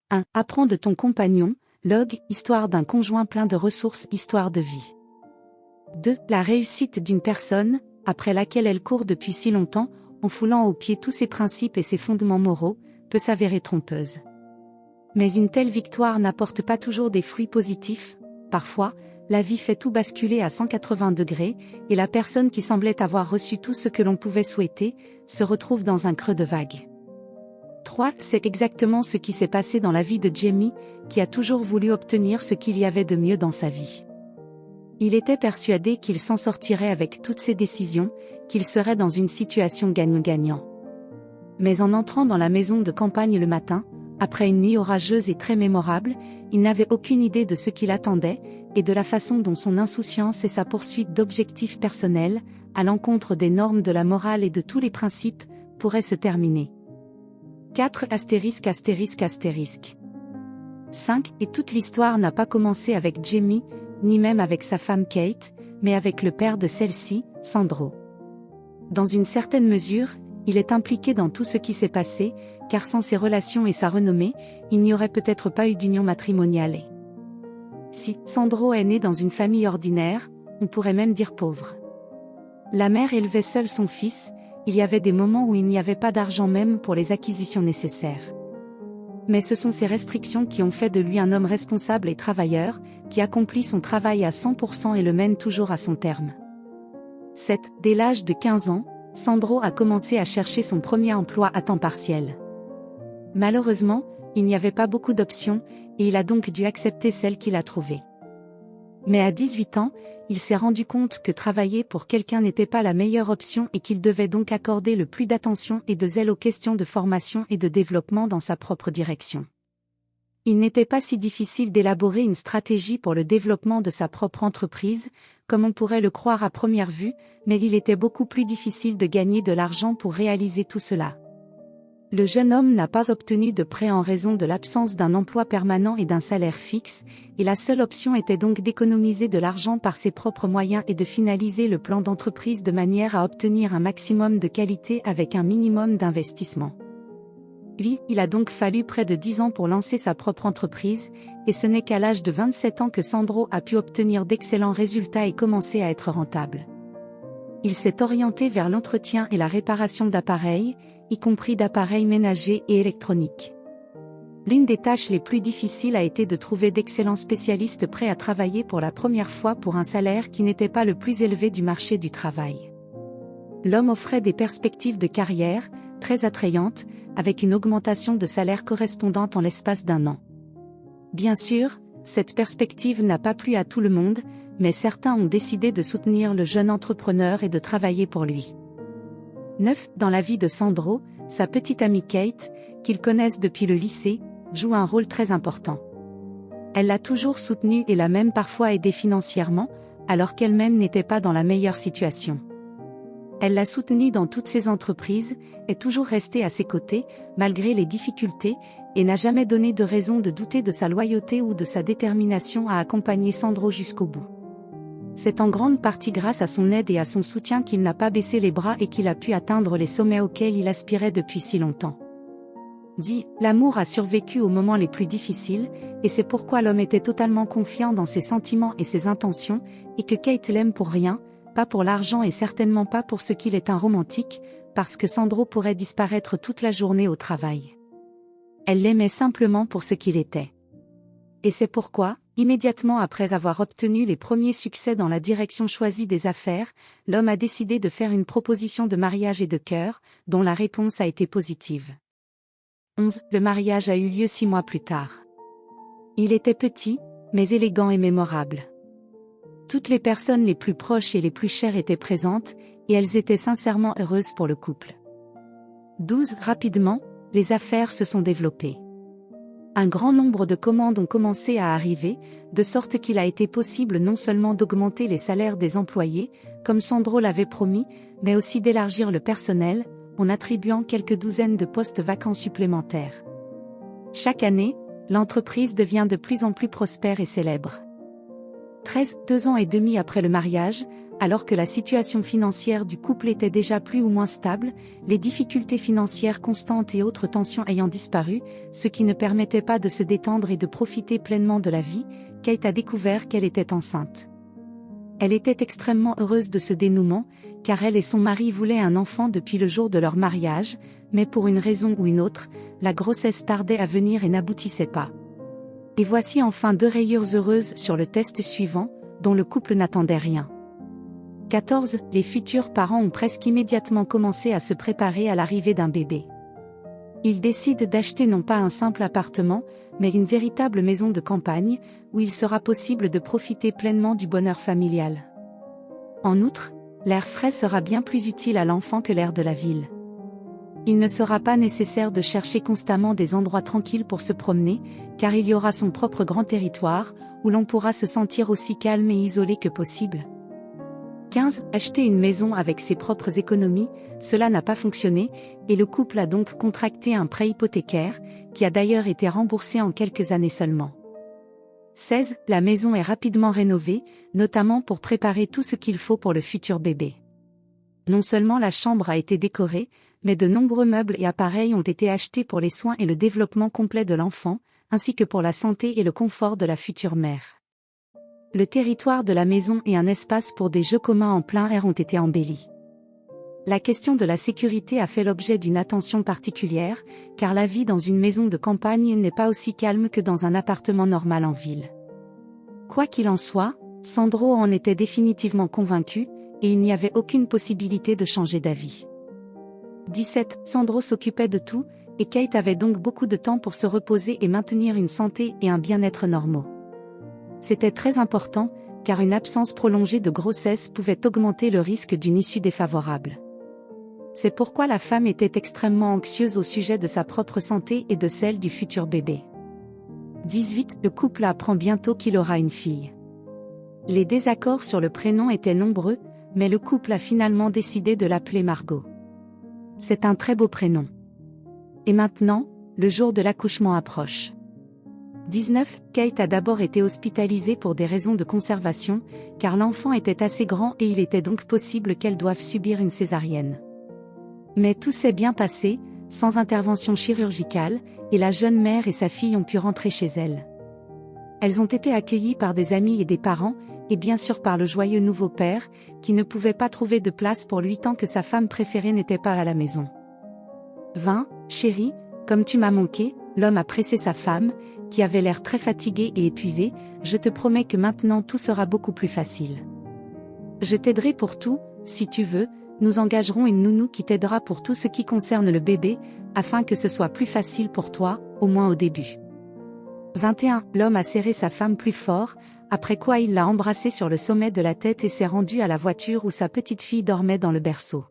1. Apprends de ton compagnon, log, histoire d'un conjoint plein de ressources, histoire de vie. 2. La réussite d'une personne, après laquelle elle court depuis si longtemps, en foulant aux pieds tous ses principes et ses fondements moraux, peut s'avérer trompeuse. Mais une telle victoire n'apporte pas toujours des fruits positifs. Parfois, la vie fait tout basculer à 180 degrés, et la personne qui semblait avoir reçu tout ce que l'on pouvait souhaiter, se retrouve dans un creux de vague. 3. C'est exactement ce qui s'est passé dans la vie de Jamie, qui a toujours voulu obtenir ce qu'il y avait de mieux dans sa vie. Il était persuadé qu'il s'en sortirait avec toutes ses décisions, qu'il serait dans une situation gagnant-gagnant. Mais en entrant dans la maison de campagne le matin, après une nuit orageuse et très mémorable, il n'avait aucune idée de ce qui l'attendait, et de la façon dont son insouciance et sa poursuite d'objectifs personnels, à l'encontre des normes de la morale et de tous les principes, pourraient se terminer. 4. *********. 5. Et toute l'histoire n'a pas commencé avec Jamie, ni même avec sa femme Kate, mais avec le père de celle-ci, Sandro. Dans une certaine mesure, il est impliqué dans tout ce qui s'est passé, car sans ses relations et sa renommée, il n'y aurait peut-être pas eu d'union matrimoniale. Si Sandro est né dans une famille ordinaire, on pourrait même dire pauvre. La mère élevait seule son fils, il y avait des moments où il n'y avait pas d'argent même pour les acquisitions nécessaires. Mais ce sont ces restrictions qui ont fait de lui un homme responsable et travailleur, qui accomplit son travail à 100% et le mène toujours à son terme. 7. Dès l'âge de 15 ans, Sandro a commencé à chercher son premier emploi à temps partiel. Malheureusement, il n'y avait pas beaucoup d'options, et il a donc dû accepter celle qu'il a trouvée. Mais à 18 ans, il s'est rendu compte que travailler pour quelqu'un n'était pas la meilleure option et qu'il devait donc accorder le plus d'attention et de zèle aux questions de formation et de développement dans sa propre direction. Il n'était pas si difficile d'élaborer une stratégie pour le développement de sa propre entreprise, comme on pourrait le croire à première vue, mais il était beaucoup plus difficile de gagner de l'argent pour réaliser tout cela. Le jeune homme n'a pas obtenu de prêt en raison de l'absence d'un emploi permanent et d'un salaire fixe, et la seule option était donc d'économiser de l'argent par ses propres moyens et de finaliser le plan d'entreprise de manière à obtenir un maximum de qualité avec un minimum d'investissement. Lui, il a donc fallu près de 10 ans pour lancer sa propre entreprise, et ce n'est qu'à l'âge de 27 ans que Sandro a pu obtenir d'excellents résultats et commencer à être rentable. Il s'est orienté vers l'entretien et la réparation d'appareils, y compris d'appareils ménagers et électroniques. L'une des tâches les plus difficiles a été de trouver d'excellents spécialistes prêts à travailler pour la première fois pour un salaire qui n'était pas le plus élevé du marché du travail. L'homme offrait des perspectives de carrière, très attrayantes, avec une augmentation de salaire correspondante en l'espace d'un an. Bien sûr, cette perspective n'a pas plu à tout le monde, mais certains ont décidé de soutenir le jeune entrepreneur et de travailler pour lui. 9. Dans la vie de Sandro, sa petite amie Kate, qu'ils connaissent depuis le lycée, joue un rôle très important. Elle l'a toujours soutenu et l'a même parfois aidé financièrement, alors qu'elle-même n'était pas dans la meilleure situation. Elle l'a soutenu dans toutes ses entreprises, est toujours restée à ses côtés, malgré les difficultés, et n'a jamais donné de raison de douter de sa loyauté ou de sa détermination à accompagner Sandro jusqu'au bout. C'est en grande partie grâce à son aide et à son soutien qu'il n'a pas baissé les bras et qu'il a pu atteindre les sommets auxquels il aspirait depuis si longtemps. L'amour a survécu aux moments les plus difficiles, et c'est pourquoi l'homme était totalement confiant dans ses sentiments et ses intentions, et que Kate l'aime pour rien, pas pour l'argent et certainement pas pour ce qu'il est un romantique, parce que Sandro pourrait disparaître toute la journée au travail. Elle l'aimait simplement pour ce qu'il était. Et c'est pourquoi, immédiatement après avoir obtenu les premiers succès dans la direction choisie des affaires, l'homme a décidé de faire une proposition de mariage et de cœur, dont la réponse a été positive. 11. Le mariage a eu lieu 6 mois plus tard. Il était petit, mais élégant et mémorable. Toutes les personnes les plus proches et les plus chères étaient présentes, et elles étaient sincèrement heureuses pour le couple. 12. Rapidement, les affaires se sont développées. Un grand nombre de commandes ont commencé à arriver, de sorte qu'il a été possible non seulement d'augmenter les salaires des employés, comme Sandro l'avait promis, mais aussi d'élargir le personnel, en attribuant quelques douzaines de postes vacants supplémentaires. Chaque année, l'entreprise devient de plus en plus prospère et célèbre. 13, 2 ans et demi après le mariage, alors que la situation financière du couple était déjà plus ou moins stable, les difficultés financières constantes et autres tensions ayant disparu, ce qui ne permettait pas de se détendre et de profiter pleinement de la vie, Kate a découvert qu'elle était enceinte. Elle était extrêmement heureuse de ce dénouement, car elle et son mari voulaient un enfant depuis le jour de leur mariage, mais pour une raison ou une autre, la grossesse tardait à venir et n'aboutissait pas. Et voici enfin 2 rayures heureuses sur le test suivant, dont le couple n'attendait rien. 14. Les futurs parents ont presque immédiatement commencé à se préparer à l'arrivée d'un bébé. Ils décident d'acheter non pas un simple appartement, mais une véritable maison de campagne, où il sera possible de profiter pleinement du bonheur familial. En outre, l'air frais sera bien plus utile à l'enfant que l'air de la ville. Il ne sera pas nécessaire de chercher constamment des endroits tranquilles pour se promener, car il y aura son propre grand territoire, où l'on pourra se sentir aussi calme et isolé que possible. 15. Acheter une maison avec ses propres économies, cela n'a pas fonctionné, et le couple a donc contracté un prêt hypothécaire, qui a d'ailleurs été remboursé en quelques années seulement. 16. La maison est rapidement rénovée, notamment pour préparer tout ce qu'il faut pour le futur bébé. Non seulement la chambre a été décorée, mais de nombreux meubles et appareils ont été achetés pour les soins et le développement complet de l'enfant, ainsi que pour la santé et le confort de la future mère. Le territoire de la maison et un espace pour des jeux communs en plein air ont été embellis. La question de la sécurité a fait l'objet d'une attention particulière, car la vie dans une maison de campagne n'est pas aussi calme que dans un appartement normal en ville. Quoi qu'il en soit, Sandro en était définitivement convaincu, et il n'y avait aucune possibilité de changer d'avis. 17. Sandro s'occupait de tout, et Kate avait donc beaucoup de temps pour se reposer et maintenir une santé et un bien-être normaux. C'était très important, car une absence prolongée de grossesse pouvait augmenter le risque d'une issue défavorable. C'est pourquoi la femme était extrêmement anxieuse au sujet de sa propre santé et de celle du futur bébé. 18. Le couple apprend bientôt qu'il aura une fille. Les désaccords sur le prénom étaient nombreux, mais le couple a finalement décidé de l'appeler Margot. C'est un très beau prénom. Et maintenant, le jour de l'accouchement approche. 19. Kate a d'abord été hospitalisée pour des raisons de conservation, car l'enfant était assez grand et il était donc possible qu'elle doive subir une césarienne. Mais tout s'est bien passé, sans intervention chirurgicale, et la jeune mère et sa fille ont pu rentrer chez elles. Elles ont été accueillies par des amis et des parents, et bien sûr par le joyeux nouveau père, qui ne pouvait pas trouver de place pour lui tant que sa femme préférée n'était pas à la maison. 20. Chérie, comme tu m'as manqué, l'homme a pressé sa femme, qui avait l'air très fatiguée et épuisée, je te promets que maintenant tout sera beaucoup plus facile. Je t'aiderai pour tout, si tu veux, nous engagerons une nounou qui t'aidera pour tout ce qui concerne le bébé, afin que ce soit plus facile pour toi, au moins au début. 21. L'homme a serré sa femme plus fort, après quoi il l'a embrassée sur le sommet de la tête et s'est rendu à la voiture où sa petite fille dormait dans le berceau.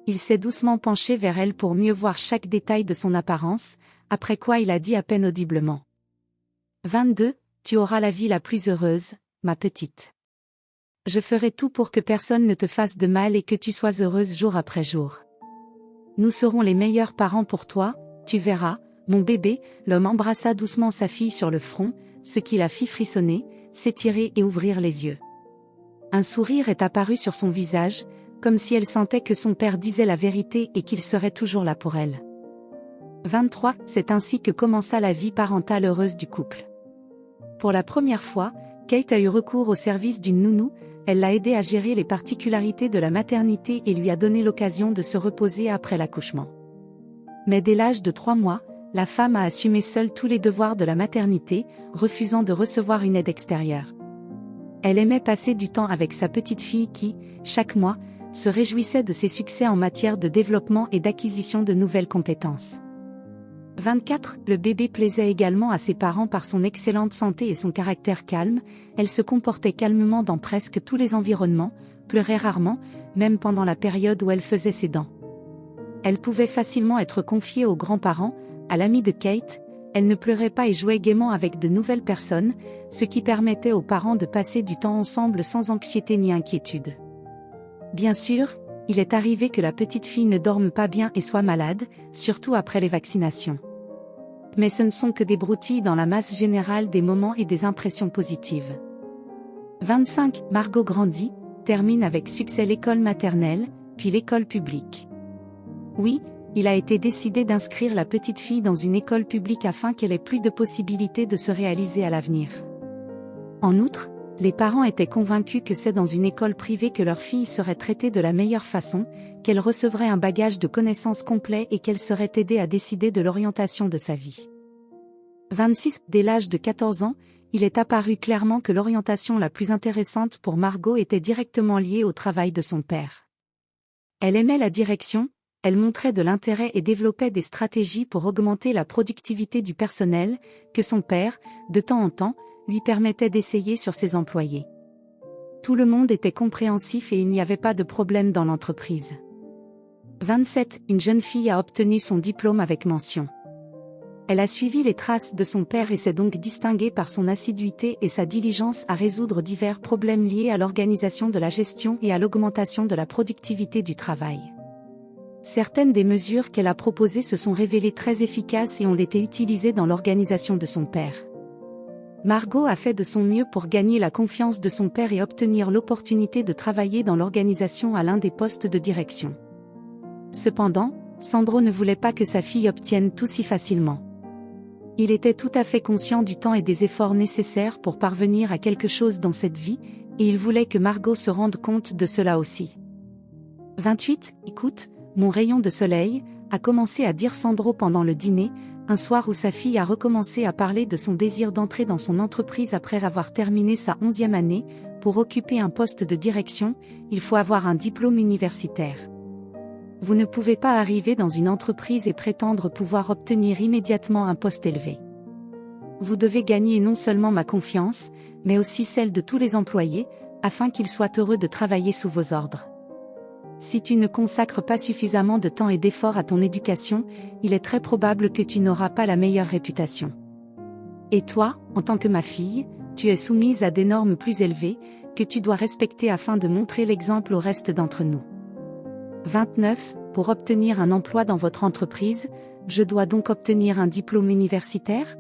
Il s'est doucement penché vers elle pour mieux voir chaque détail de son apparence, après quoi il a dit à peine audiblement. 22. Tu auras la vie la plus heureuse, ma petite. Je ferai tout pour que personne ne te fasse de mal et que tu sois heureuse jour après jour. Nous serons les meilleurs parents pour toi, tu verras, mon bébé. L'homme embrassa doucement sa fille sur le front, ce qui la fit frissonner, s'étirer et ouvrir les yeux. Un sourire est apparu sur son visage, comme si elle sentait que son père disait la vérité et qu'il serait toujours là pour elle. 23. C'est ainsi que commença la vie parentale heureuse du couple. Pour la première fois, Kate a eu recours au service d'une nounou, elle l'a aidé à gérer les particularités de la maternité et lui a donné l'occasion de se reposer après l'accouchement. Mais dès l'âge de 3 mois, la femme a assumé seule tous les devoirs de la maternité, refusant de recevoir une aide extérieure. Elle aimait passer du temps avec sa petite fille qui, chaque mois, se réjouissait de ses succès en matière de développement et d'acquisition de nouvelles compétences. 24. Le bébé plaisait également à ses parents par son excellente santé et son caractère calme, elle se comportait calmement dans presque tous les environnements, pleurait rarement, même pendant la période où elle faisait ses dents. Elle pouvait facilement être confiée aux grands-parents, à l'ami de Kate, elle ne pleurait pas et jouait gaiement avec de nouvelles personnes, ce qui permettait aux parents de passer du temps ensemble sans anxiété ni inquiétude. Bien sûr, il est arrivé que la petite fille ne dorme pas bien et soit malade, surtout après les vaccinations. Mais ce ne sont que des broutilles dans la masse générale des moments et des impressions positives. 25. Margot grandit, termine avec succès l'école maternelle, puis l'école publique. Oui, il a été décidé d'inscrire la petite fille dans une école publique afin qu'elle ait plus de possibilités de se réaliser à l'avenir. En outre, les parents étaient convaincus que c'est dans une école privée que leur fille serait traitée de la meilleure façon, qu'elle recevrait un bagage de connaissances complet et qu'elle serait aidée à décider de l'orientation de sa vie. 26. Dès l'âge de 14 ans, il est apparu clairement que l'orientation la plus intéressante pour Margot était directement liée au travail de son père. Elle aimait la direction, elle montrait de l'intérêt et développait des stratégies pour augmenter la productivité du personnel, que son père, de temps en temps, lui permettait d'essayer sur ses employés. Tout le monde était compréhensif et il n'y avait pas de problème dans l'entreprise. 27. Une jeune fille a obtenu son diplôme avec mention. Elle a suivi les traces de son père et s'est donc distinguée par son assiduité et sa diligence à résoudre divers problèmes liés à l'organisation de la gestion et à l'augmentation de la productivité du travail. Certaines des mesures qu'elle a proposées se sont révélées très efficaces et ont été utilisées dans l'organisation de son père. Margot a fait de son mieux pour gagner la confiance de son père et obtenir l'opportunité de travailler dans l'organisation à l'un des postes de direction. Cependant, Sandro ne voulait pas que sa fille obtienne tout si facilement. Il était tout à fait conscient du temps et des efforts nécessaires pour parvenir à quelque chose dans cette vie, et il voulait que Margot se rende compte de cela aussi. 28. Écoute, mon rayon de soleil, a commencé à dire Sandro pendant le dîner, un soir où sa fille a recommencé à parler de son désir d'entrer dans son entreprise après avoir terminé sa 11e année. Pour occuper un poste de direction, il faut avoir un diplôme universitaire. Vous ne pouvez pas arriver dans une entreprise et prétendre pouvoir obtenir immédiatement un poste élevé. Vous devez gagner non seulement ma confiance, mais aussi celle de tous les employés, afin qu'ils soient heureux de travailler sous vos ordres. Si tu ne consacres pas suffisamment de temps et d'efforts à ton éducation, il est très probable que tu n'auras pas la meilleure réputation. Et toi, en tant que ma fille, tu es soumise à des normes plus élevées, que tu dois respecter afin de montrer l'exemple au reste d'entre nous. 29. Pour obtenir un emploi dans votre entreprise, je dois donc obtenir un diplôme universitaire?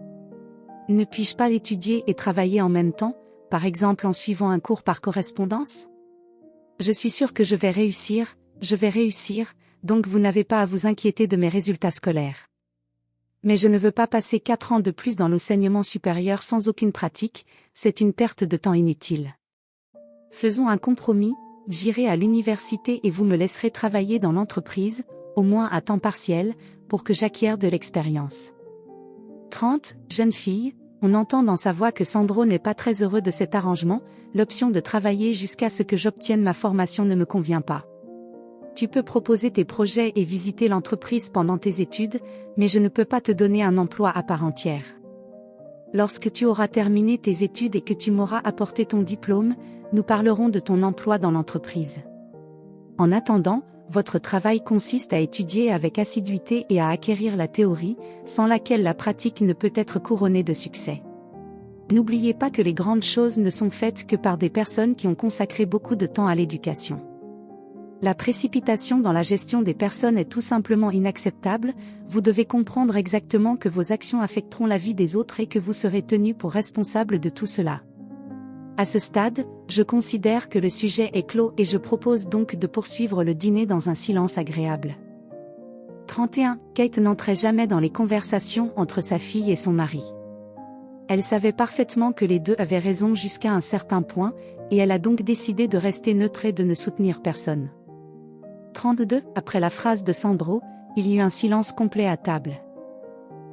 Ne puis-je pas étudier et travailler en même temps, par exemple en suivant un cours par correspondance? Je suis sûre que je vais réussir, donc vous n'avez pas à vous inquiéter de mes résultats scolaires. Mais je ne veux pas passer 4 ans de plus dans l'enseignement supérieur sans aucune pratique, c'est une perte de temps inutile. Faisons un compromis, j'irai à l'université et vous me laisserez travailler dans l'entreprise, au moins à temps partiel, pour que j'acquière de l'expérience. 30. Jeune fille, on entend dans sa voix que Sandro n'est pas très heureux de cet arrangement, l'option de travailler jusqu'à ce que j'obtienne ma formation ne me convient pas. Tu peux proposer tes projets et visiter l'entreprise pendant tes études, mais je ne peux pas te donner un emploi à part entière. Lorsque tu auras terminé tes études et que tu m'auras apporté ton diplôme, nous parlerons de ton emploi dans l'entreprise. En attendant, votre travail consiste à étudier avec assiduité et à acquérir la théorie, sans laquelle la pratique ne peut être couronnée de succès. N'oubliez pas que les grandes choses ne sont faites que par des personnes qui ont consacré beaucoup de temps à l'éducation. La précipitation dans la gestion des personnes est tout simplement inacceptable, vous devez comprendre exactement que vos actions affecteront la vie des autres et que vous serez tenu pour responsable de tout cela. À ce stade, je considère que le sujet est clos et je propose donc de poursuivre le dîner dans un silence agréable. 31. Kate n'entrait jamais dans les conversations entre sa fille et son mari. Elle savait parfaitement que les deux avaient raison jusqu'à un certain point, et elle a donc décidé de rester neutre et de ne soutenir personne. 32. Après la phrase de Sandro, il y eut un silence complet à table.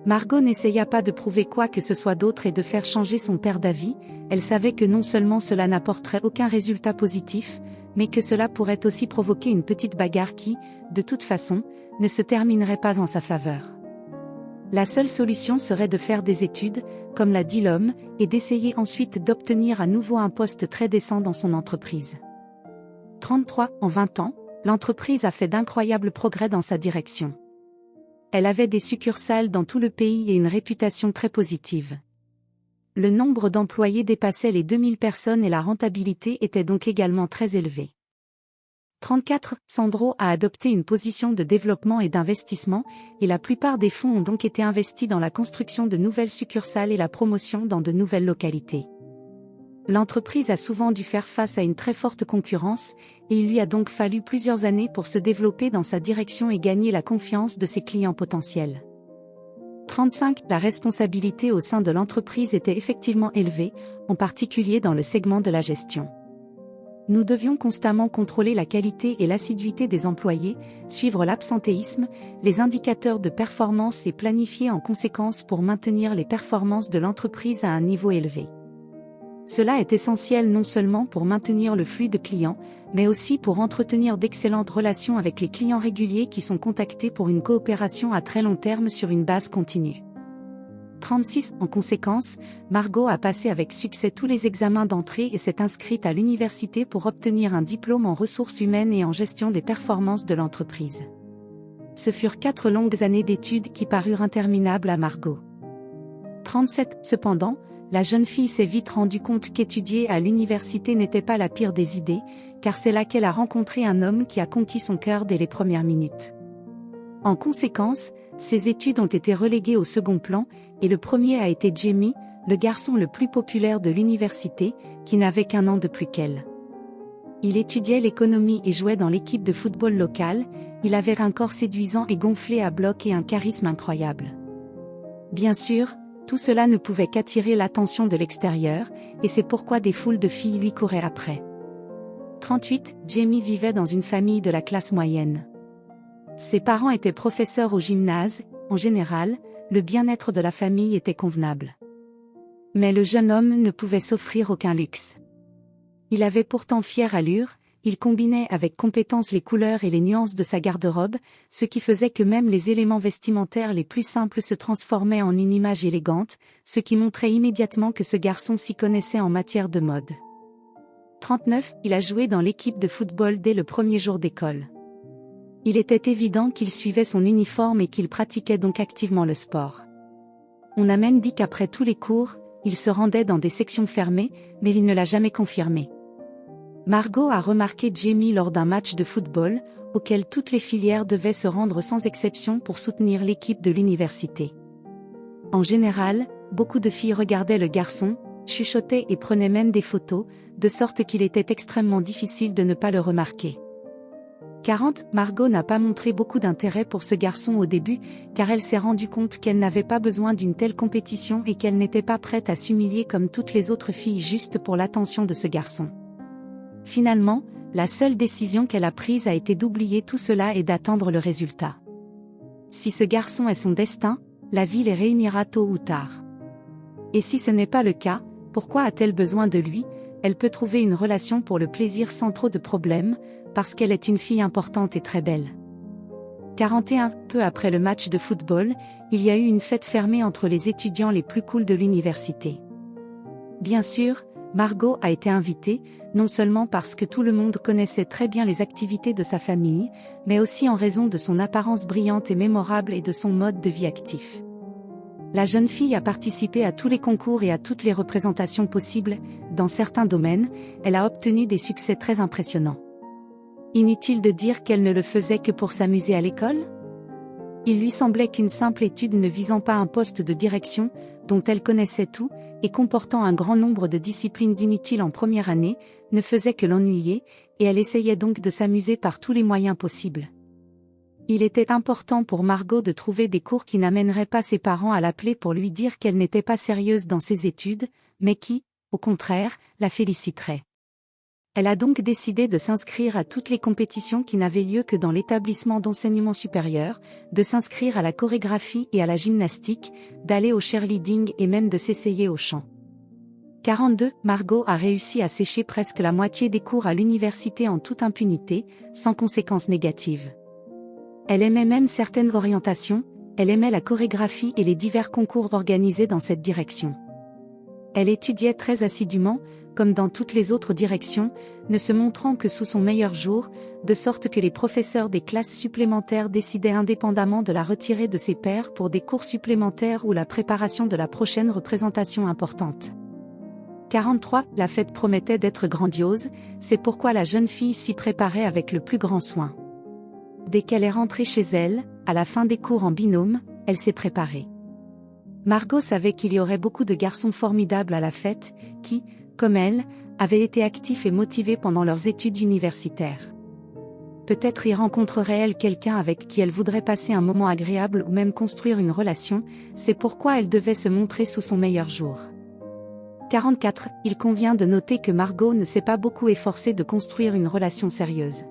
Margot n'essaya pas de prouver quoi que ce soit d'autre et de faire changer son père d'avis, elle savait que non seulement cela n'apporterait aucun résultat positif, mais que cela pourrait aussi provoquer une petite bagarre qui, de toute façon, ne se terminerait pas en sa faveur. La seule solution serait de faire des études, comme l'a dit l'homme, et d'essayer ensuite d'obtenir à nouveau un poste très décent dans son entreprise. 33. En 20 ans, l'entreprise a fait d'incroyables progrès dans sa direction. Elle avait des succursales dans tout le pays et une réputation très positive. Le nombre d'employés dépassait les 2000 personnes et la rentabilité était donc également très élevée. 34. Sandro a adopté une position de développement et d'investissement, et la plupart des fonds ont donc été investis dans la construction de nouvelles succursales et la promotion dans de nouvelles localités. L'entreprise a souvent dû faire face à une très forte concurrence, et il lui a donc fallu plusieurs années pour se développer dans sa direction et gagner la confiance de ses clients potentiels. 35. La responsabilité au sein de l'entreprise était effectivement élevée, en particulier dans le segment de la gestion. Nous devions constamment contrôler la qualité et l'assiduité des employés, suivre l'absentéisme, les indicateurs de performance et planifier en conséquence pour maintenir les performances de l'entreprise à un niveau élevé. Cela est essentiel non seulement pour maintenir le flux de clients, mais aussi pour entretenir d'excellentes relations avec les clients réguliers qui sont contactés pour une coopération à très long terme sur une base continue. 36. En conséquence, Margot a passé avec succès tous les examens d'entrée et s'est inscrite à l'université pour obtenir un diplôme en ressources humaines et en gestion des performances de l'entreprise. Ce furent 4 longues années d'études qui parurent interminables à Margot. 37. Cependant, la jeune fille s'est vite rendue compte qu'étudier à l'université n'était pas la pire des idées, car c'est là qu'elle a rencontré un homme qui a conquis son cœur dès les premières minutes. En conséquence, ses études ont été reléguées au second plan, et le premier a été Jamie, le garçon le plus populaire de l'université, qui n'avait qu'un an de plus qu'elle. Il étudiait l'économie et jouait dans l'équipe de football locale, il avait un corps séduisant et gonflé à bloc et un charisme incroyable. Bien sûr, tout cela ne pouvait qu'attirer l'attention de l'extérieur, et c'est pourquoi des foules de filles lui couraient après. 38. Jamie vivait dans une famille de la classe moyenne. Ses parents étaient professeurs au gymnase, en général, le bien-être de la famille était convenable. Mais le jeune homme ne pouvait s'offrir aucun luxe. Il avait pourtant fière allure, il combinait avec compétence les couleurs et les nuances de sa garde-robe, ce qui faisait que même les éléments vestimentaires les plus simples se transformaient en une image élégante, ce qui montrait immédiatement que ce garçon s'y connaissait en matière de mode. 39. Il a joué dans l'équipe de football dès le premier jour d'école. Il était évident qu'il suivait son uniforme et qu'il pratiquait donc activement le sport. On a même dit qu'après tous les cours, il se rendait dans des sections fermées, mais il ne l'a jamais confirmé. Margot a remarqué Jamie lors d'un match de football, auquel toutes les filières devaient se rendre sans exception pour soutenir l'équipe de l'université. En général, beaucoup de filles regardaient le garçon, chuchotaient et prenaient même des photos, de sorte qu'il était extrêmement difficile de ne pas le remarquer. 40. Margot n'a pas montré beaucoup d'intérêt pour ce garçon au début, car elle s'est rendue compte qu'elle n'avait pas besoin d'une telle compétition et qu'elle n'était pas prête à s'humilier comme toutes les autres filles juste pour l'attention de ce garçon. Finalement, la seule décision qu'elle a prise a été d'oublier tout cela et d'attendre le résultat. Si ce garçon est son destin, la vie les réunira tôt ou tard. Et si ce n'est pas le cas, pourquoi a-t-elle besoin de lui? Elle peut trouver une relation pour le plaisir sans trop de problèmes, parce qu'elle est une fille importante et très belle. 41. Peu après le match de football, il y a eu une fête fermée entre les étudiants les plus cools de l'université. Bien sûr, Margot a été invitée, non seulement parce que tout le monde connaissait très bien les activités de sa famille, mais aussi en raison de son apparence brillante et mémorable et de son mode de vie actif. La jeune fille a participé à tous les concours et à toutes les représentations possibles, dans certains domaines, elle a obtenu des succès très impressionnants. Inutile de dire qu'elle ne le faisait que pour s'amuser à l'école? Il lui semblait qu'une simple étude ne visant pas un poste de direction, dont elle connaissait tout, et comportant un grand nombre de disciplines inutiles en première année, ne faisait que l'ennuyer, et elle essayait donc de s'amuser par tous les moyens possibles. Il était important pour Margot de trouver des cours qui n'amèneraient pas ses parents à l'appeler pour lui dire qu'elle n'était pas sérieuse dans ses études, mais qui, au contraire, la féliciteraient. Elle a donc décidé de s'inscrire à toutes les compétitions qui n'avaient lieu que dans l'établissement d'enseignement supérieur, de s'inscrire à la chorégraphie et à la gymnastique, d'aller au cheerleading et même de s'essayer au chant. 42. Margot a réussi à sécher presque la moitié des cours à l'université en toute impunité, sans conséquences négatives. Elle aimait même certaines orientations, elle aimait la chorégraphie et les divers concours organisés dans cette direction. Elle étudiait très assidûment, comme dans toutes les autres directions, ne se montrant que sous son meilleur jour, de sorte que les professeurs des classes supplémentaires décidaient indépendamment de la retirer de ses pairs pour des cours supplémentaires ou la préparation de la prochaine représentation importante. 43. La fête promettait d'être grandiose, c'est pourquoi la jeune fille s'y préparait avec le plus grand soin. Dès qu'elle est rentrée chez elle, à la fin des cours en binôme, elle s'est préparée. Margot savait qu'il y aurait beaucoup de garçons formidables à la fête, qui, comme elle, avaient été actifs et motivés pendant leurs études universitaires. Peut-être y rencontrerait-elle quelqu'un avec qui elle voudrait passer un moment agréable ou même construire une relation, c'est pourquoi elle devait se montrer sous son meilleur jour. 44. Il convient de noter que Margot ne s'est pas beaucoup efforcée de construire une relation sérieuse.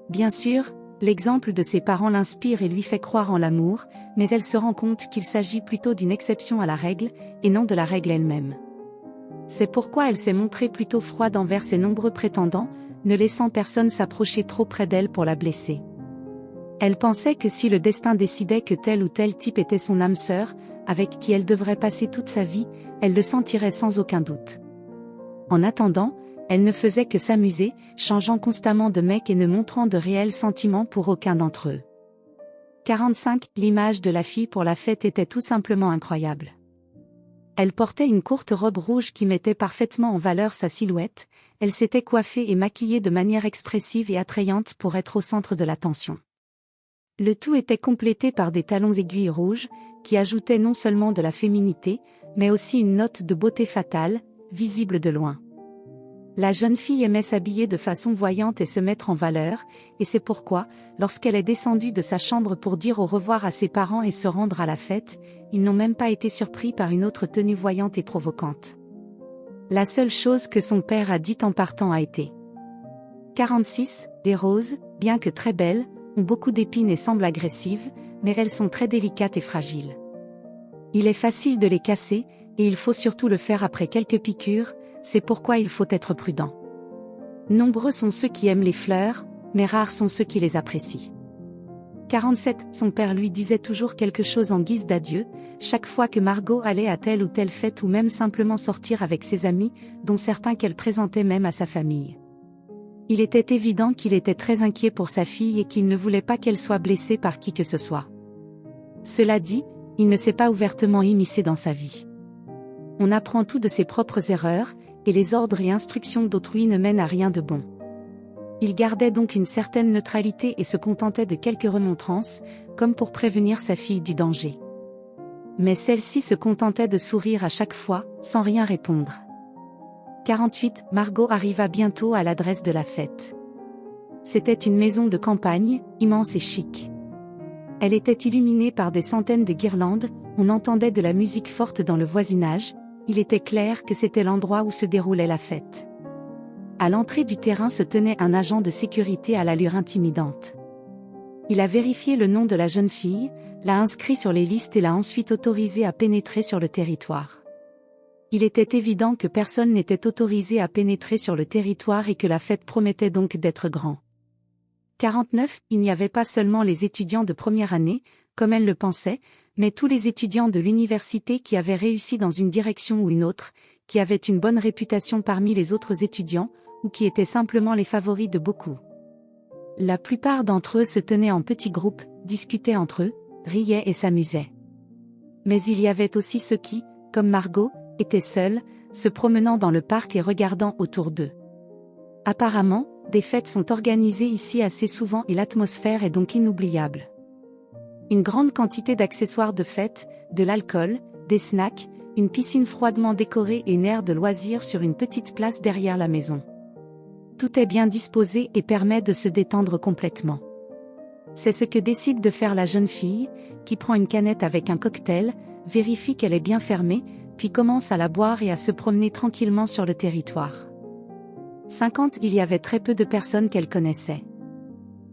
Bien sûr, l'exemple de ses parents l'inspire et lui fait croire en l'amour, mais elle se rend compte qu'il s'agit plutôt d'une exception à la règle, et non de la règle elle-même. C'est pourquoi elle s'est montrée plutôt froide envers ses nombreux prétendants, ne laissant personne s'approcher trop près d'elle pour la blesser. Elle pensait que si le destin décidait que tel ou tel type était son âme sœur, avec qui elle devrait passer toute sa vie, elle le sentirait sans aucun doute. En attendant, elle ne faisait que s'amuser, changeant constamment de mec et ne montrant de réels sentiments pour aucun d'entre eux. 45. L'image de la fille pour la fête était tout simplement incroyable. Elle portait une courte robe rouge qui mettait parfaitement en valeur sa silhouette, elle s'était coiffée et maquillée de manière expressive et attrayante pour être au centre de l'attention. Le tout était complété par des talons aiguilles rouges, qui ajoutaient non seulement de la féminité, mais aussi une note de beauté fatale, visible de loin. La jeune fille aimait s'habiller de façon voyante et se mettre en valeur, et c'est pourquoi, lorsqu'elle est descendue de sa chambre pour dire au revoir à ses parents et se rendre à la fête, ils n'ont même pas été surpris par une autre tenue voyante et provocante. La seule chose que son père a dite en partant a été 46. Les roses, bien que très belles, ont beaucoup d'épines et semblent agressives, mais elles sont très délicates et fragiles. Il est facile de les casser, et il faut surtout le faire après quelques piqûres, c'est pourquoi il faut être prudent. Nombreux sont ceux qui aiment les fleurs, mais rares sont ceux qui les apprécient. 47. Son père lui disait toujours quelque chose en guise d'adieu, chaque fois que Margot allait à telle ou telle fête ou même simplement sortir avec ses amis, dont certains qu'elle présentait même à sa famille. Il était évident qu'il était très inquiet pour sa fille et qu'il ne voulait pas qu'elle soit blessée par qui que ce soit. Cela dit, il ne s'est pas ouvertement immiscé dans sa vie. On apprend tout de ses propres erreurs, et les ordres et instructions d'autrui ne mènent à rien de bon. Il gardait donc une certaine neutralité et se contentait de quelques remontrances, comme pour prévenir sa fille du danger. Mais celle-ci se contentait de sourire à chaque fois, sans rien répondre. 48. Margot arriva bientôt à l'adresse de la fête. C'était une maison de campagne, immense et chic. Elle était illuminée par des centaines de guirlandes, on entendait de la musique forte dans le voisinage, il était clair que c'était l'endroit où se déroulait la fête. À l'entrée du terrain se tenait un agent de sécurité à l'allure intimidante. Il a vérifié le nom de la jeune fille, l'a inscrit sur les listes et l'a ensuite autorisée à pénétrer sur le territoire. Il était évident que personne n'était autorisé à pénétrer sur le territoire et que la fête promettait donc d'être grand. 49. Il n'y avait pas seulement les étudiants de première année, comme elle le pensait, mais tous les étudiants de l'université qui avaient réussi dans une direction ou une autre, qui avaient une bonne réputation parmi les autres étudiants, ou qui étaient simplement les favoris de beaucoup. La plupart d'entre eux se tenaient en petits groupes, discutaient entre eux, riaient et s'amusaient. Mais il y avait aussi ceux qui, comme Margot, étaient seuls, se promenant dans le parc et regardant autour d'eux. Apparemment, des fêtes sont organisées ici assez souvent et l'atmosphère est donc inoubliable. Une grande quantité d'accessoires de fête, de l'alcool, des snacks, une piscine froidement décorée et une aire de loisirs sur une petite place derrière la maison. Tout est bien disposé et permet de se détendre complètement. C'est ce que décide de faire la jeune fille, qui prend une canette avec un cocktail, vérifie qu'elle est bien fermée, puis commence à la boire et à se promener tranquillement sur le territoire. 50. Il y avait très peu de personnes qu'elle connaissait.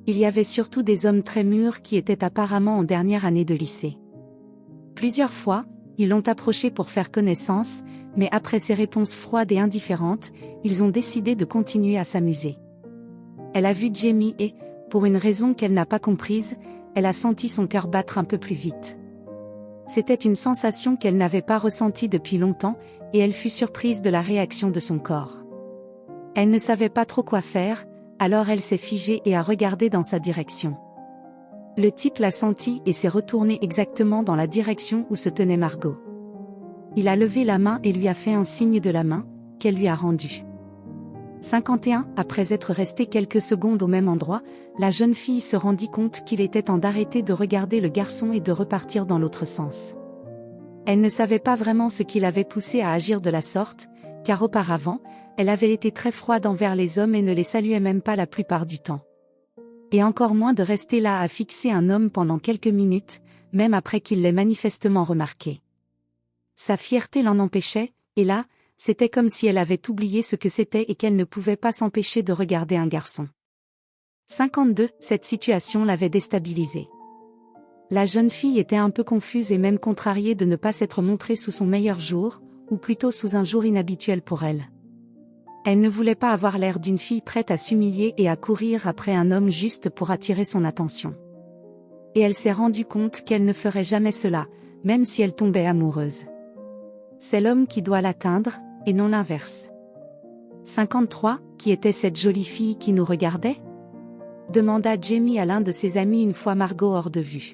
Il y avait surtout des hommes très mûrs qui étaient apparemment en dernière année de lycée. Plusieurs fois, ils l'ont approchée pour faire connaissance, mais après ses réponses froides et indifférentes, ils ont décidé de continuer à s'amuser. Elle a vu Jamie et, pour une raison qu'elle n'a pas comprise, elle a senti son cœur battre un peu plus vite. C'était une sensation qu'elle n'avait pas ressentie depuis longtemps, et elle fut surprise de la réaction de son corps. Elle ne savait pas trop quoi faire, alors elle s'est figée et a regardé dans sa direction. Le type l'a senti et s'est retourné exactement dans la direction où se tenait Margot. Il a levé la main et lui a fait un signe de la main, qu'elle lui a rendu. 51. Après être restée quelques secondes au même endroit, la jeune fille se rendit compte qu'il était temps d'arrêter de regarder le garçon et de repartir dans l'autre sens. Elle ne savait pas vraiment ce qui l'avait poussée à agir de la sorte, car auparavant, elle avait été très froide envers les hommes et ne les saluait même pas la plupart du temps. Et encore moins de rester là à fixer un homme pendant quelques minutes, même après qu'il l'ait manifestement remarqué. Sa fierté l'en empêchait, et là, c'était comme si elle avait oublié ce que c'était et qu'elle ne pouvait pas s'empêcher de regarder un garçon. 52. Cette situation l'avait déstabilisée. La jeune fille était un peu confuse et même contrariée de ne pas s'être montrée sous son meilleur jour, ou plutôt sous un jour inhabituel pour elle. Elle ne voulait pas avoir l'air d'une fille prête à s'humilier et à courir après un homme juste pour attirer son attention. Et elle s'est rendue compte qu'elle ne ferait jamais cela, même si elle tombait amoureuse. C'est l'homme qui doit l'atteindre, et non l'inverse. 53. Qui était cette jolie fille qui nous regardait ? Demanda Jamie à l'un de ses amis une fois Margot hors de vue.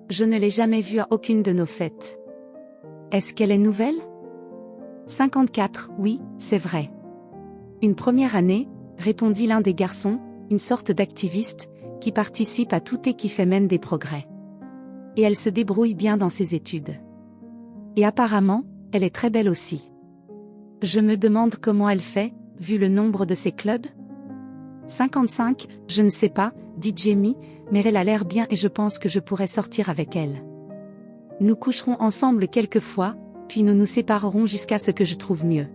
Je ne l'ai jamais vue à aucune de nos fêtes. Est-ce qu'elle est nouvelle ? 54. Oui, c'est vrai. Une première année, répondit l'un des garçons, une sorte d'activiste, qui participe à tout et qui fait même des progrès. Et elle se débrouille bien dans ses études. Et apparemment, elle est très belle aussi. Je me demande comment elle fait, vu le nombre de ses clubs. 55. Je ne sais pas, dit Jamie, mais elle a l'air bien et je pense que je pourrais sortir avec elle. Nous coucherons ensemble quelques fois, puis nous nous séparerons jusqu'à ce que je trouve mieux.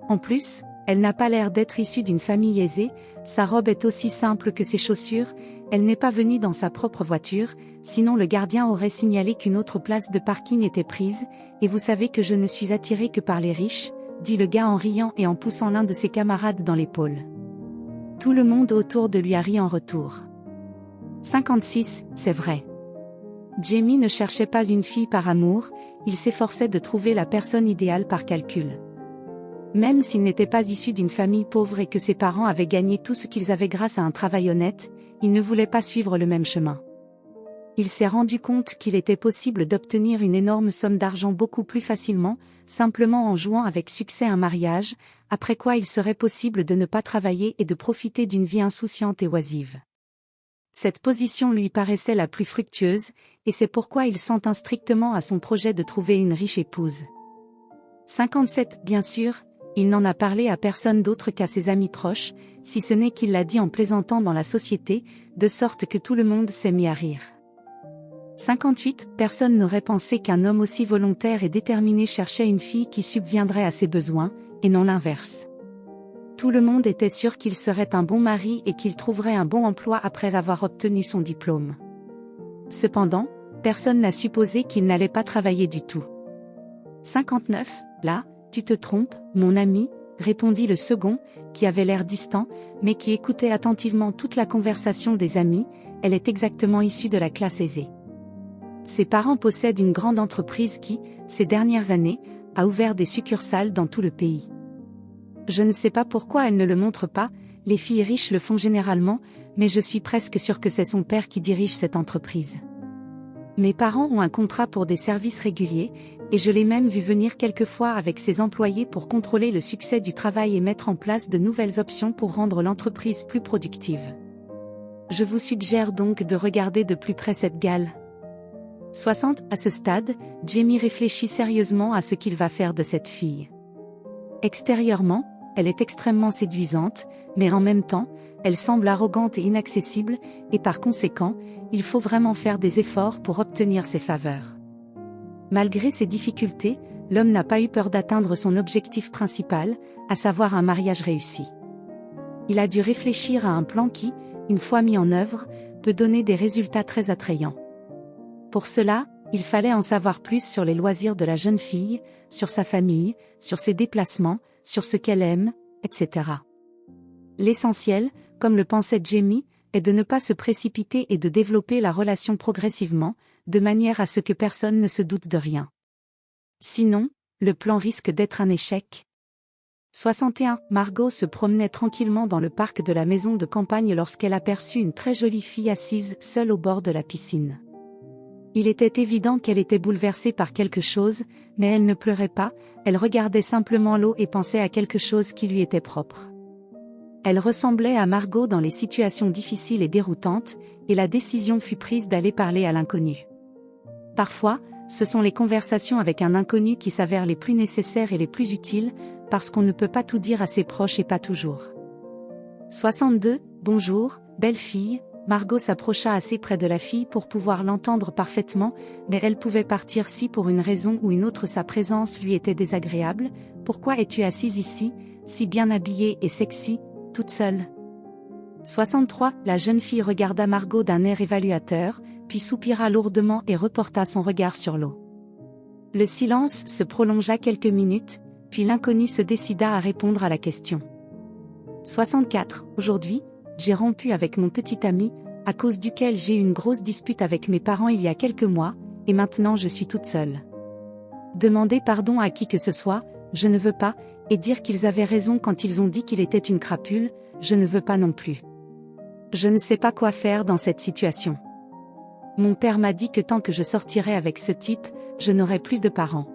En plus, elle n'a pas l'air d'être issue d'une famille aisée, sa robe est aussi simple que ses chaussures, elle n'est pas venue dans sa propre voiture, sinon le gardien aurait signalé qu'une autre place de parking était prise, et vous savez que je ne suis attiré que par les riches, dit le gars en riant et en poussant l'un de ses camarades dans l'épaule. Tout le monde autour de lui a ri en retour. 56. C'est vrai. Jamie ne cherchait pas une fille par amour, il s'efforçait de trouver la personne idéale par calcul. Même s'il n'était pas issu d'une famille pauvre et que ses parents avaient gagné tout ce qu'ils avaient grâce à un travail honnête, il ne voulait pas suivre le même chemin. Il s'est rendu compte qu'il était possible d'obtenir une énorme somme d'argent beaucoup plus facilement, simplement en jouant avec succès un mariage, après quoi il serait possible de ne pas travailler et de profiter d'une vie insouciante et oisive. Cette position lui paraissait la plus fructueuse, et c'est pourquoi il s'en tint strictement à son projet de trouver une riche épouse. 57. Bien sûr, il n'en a parlé à personne d'autre qu'à ses amis proches, si ce n'est qu'il l'a dit en plaisantant dans la société, de sorte que tout le monde s'est mis à rire. 58. Personne n'aurait pensé qu'un homme aussi volontaire et déterminé cherchait une fille qui subviendrait à ses besoins, et non l'inverse. Tout le monde était sûr qu'il serait un bon mari et qu'il trouverait un bon emploi après avoir obtenu son diplôme. Cependant, personne n'a supposé qu'il n'allait pas travailler du tout. 59. Là, tu te trompes, mon ami, répondit le second, qui avait l'air distant, mais qui écoutait attentivement toute la conversation des amis, elle est exactement issue de la classe aisée. Ses parents possèdent une grande entreprise qui, ces dernières années, a ouvert des succursales dans tout le pays. Je ne sais pas pourquoi elle ne le montre pas, les filles riches le font généralement, mais je suis presque sûre que c'est son père qui dirige cette entreprise. Mes parents ont un contrat pour des services réguliers, et je l'ai même vu venir quelquefois avec ses employés pour contrôler le succès du travail et mettre en place de nouvelles options pour rendre l'entreprise plus productive. Je vous suggère donc de regarder de plus près cette gale. 60. À ce stade, Jamie réfléchit sérieusement à ce qu'il va faire de cette fille. Extérieurement, elle est extrêmement séduisante, mais en même temps, elle semble arrogante et inaccessible, et par conséquent, il faut vraiment faire des efforts pour obtenir ses faveurs. Malgré ces difficultés, l'homme n'a pas eu peur d'atteindre son objectif principal, à savoir un mariage réussi. Il a dû réfléchir à un plan qui, une fois mis en œuvre, peut donner des résultats très attrayants. Pour cela, il fallait en savoir plus sur les loisirs de la jeune fille, sur sa famille, sur ses déplacements, sur ce qu'elle aime, etc. L'essentiel, comme le pensait Jamie, est de ne pas se précipiter et de développer la relation progressivement, de manière à ce que personne ne se doute de rien. Sinon, le plan risque d'être un échec. 61. Margot se promenait tranquillement dans le parc de la maison de campagne lorsqu'elle aperçut une très jolie fille assise seule au bord de la piscine. Il était évident qu'elle était bouleversée par quelque chose, mais elle ne pleurait pas, elle regardait simplement l'eau et pensait à quelque chose qui lui était propre. Elle ressemblait à Margot dans les situations difficiles et déroutantes, et la décision fut prise d'aller parler à l'inconnu. Parfois, ce sont les conversations avec un inconnu qui s'avèrent les plus nécessaires et les plus utiles, parce qu'on ne peut pas tout dire à ses proches et pas toujours. 62. Bonjour, belle fille. Margot s'approcha assez près de la fille pour pouvoir l'entendre parfaitement, mais elle pouvait partir si pour une raison ou une autre sa présence lui était désagréable. Pourquoi es-tu assise ici, si bien habillée et sexy, toute seule? 63. La jeune fille regarda Margot d'un air évaluateur, puis soupira lourdement et reporta son regard sur l'eau. Le silence se prolongea quelques minutes, puis l'inconnu se décida à répondre à la question. 64. Aujourd'hui, j'ai rompu avec mon petit ami, à cause duquel j'ai eu une grosse dispute avec mes parents il y a quelques mois, et maintenant je suis toute seule. Demander pardon à qui que ce soit, je ne veux pas, et dire qu'ils avaient raison quand ils ont dit qu'il était une crapule, je ne veux pas non plus. Je ne sais pas quoi faire dans cette situation. Mon père m'a dit que tant que je sortirais avec ce type, je n'aurais plus de parents.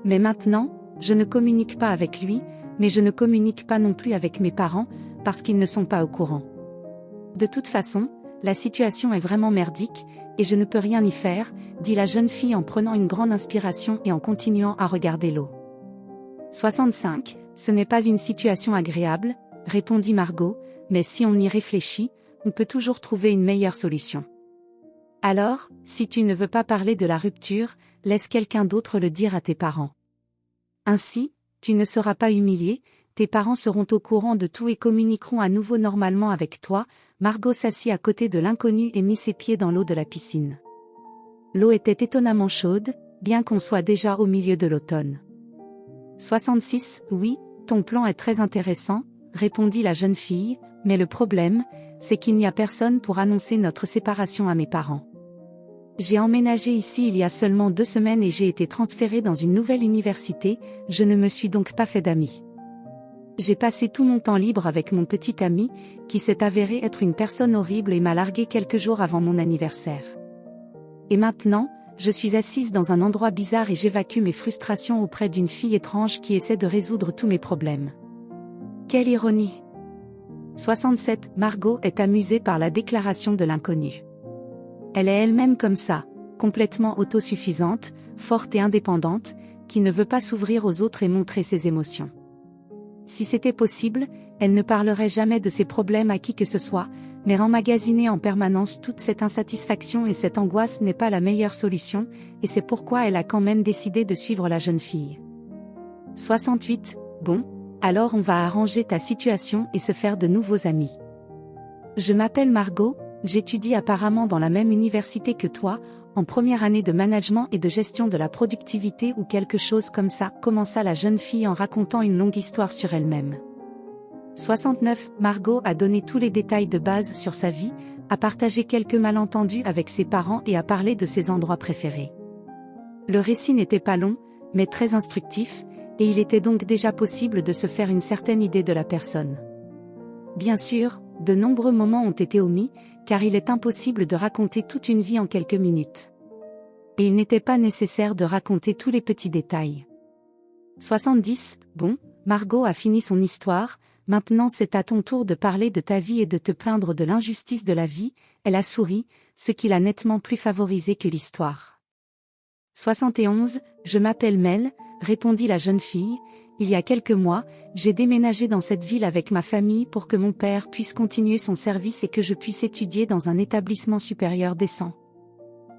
Mais maintenant, je ne communique pas avec lui, mais je ne communique pas non plus avec mes parents, parce qu'ils ne sont pas au courant. De toute façon, la situation est vraiment merdique, et je ne peux rien y faire, dit la jeune fille en prenant une grande inspiration et en continuant à regarder l'eau. 65. Ce n'est pas une situation agréable, répondit Margot, mais si on y réfléchit, on peut toujours trouver une meilleure solution. Alors, si tu ne veux pas parler de la rupture, laisse quelqu'un d'autre le dire à tes parents. Ainsi, tu ne seras pas humilié, tes parents seront au courant de tout et communiqueront à nouveau normalement avec toi. Margot s'assit à côté de l'inconnu et mit ses pieds dans l'eau de la piscine. L'eau était étonnamment chaude, bien qu'on soit déjà au milieu de l'automne. 66. Oui, ton plan est très intéressant, répondit la jeune fille, mais le problème, c'est qu'il n'y a personne pour annoncer notre séparation à mes parents. J'ai emménagé ici il y a seulement 2 semaines et j'ai été transférée dans une nouvelle université, je ne me suis donc pas fait d'amis. J'ai passé tout mon temps libre avec mon petit ami, qui s'est avéré être une personne horrible et m'a largué quelques jours avant mon anniversaire. Et maintenant, je suis assise dans un endroit bizarre et j'évacue mes frustrations auprès d'une fille étrange qui essaie de résoudre tous mes problèmes. Quelle ironie! 67. Margot est amusée par la déclaration de l'inconnu. Elle est elle-même comme ça, complètement autosuffisante, forte et indépendante, qui ne veut pas s'ouvrir aux autres et montrer ses émotions. Si c'était possible, elle ne parlerait jamais de ses problèmes à qui que ce soit, mais emmagasiner en permanence toute cette insatisfaction et cette angoisse n'est pas la meilleure solution, et c'est pourquoi elle a quand même décidé de suivre la jeune fille. 68. Bon, alors on va arranger ta situation et se faire de nouveaux amis. Je m'appelle Margot, j'étudie apparemment dans la même université que toi, en première année de management et de gestion de la productivité ou quelque chose comme ça, commença la jeune fille en racontant une longue histoire sur elle-même. 69. Margot a donné tous les détails de base sur sa vie, a partagé quelques malentendus avec ses parents et a parlé de ses endroits préférés. Le récit n'était pas long, mais très instructif, et il était donc déjà possible de se faire une certaine idée de la personne. Bien sûr, de nombreux moments ont été omis, car il est impossible de raconter toute une vie en quelques minutes. Et il n'était pas nécessaire de raconter tous les petits détails. 70. Bon, Margot a fini son histoire, maintenant c'est à ton tour de parler de ta vie et de te plaindre de l'injustice de la vie. Elle a souri, ce qui l'a nettement plus favorisé que l'histoire. 71. Je m'appelle Mel, répondit la jeune fille. Il y a quelques mois, j'ai déménagé dans cette ville avec ma famille pour que mon père puisse continuer son service et que je puisse étudier dans un établissement supérieur décent.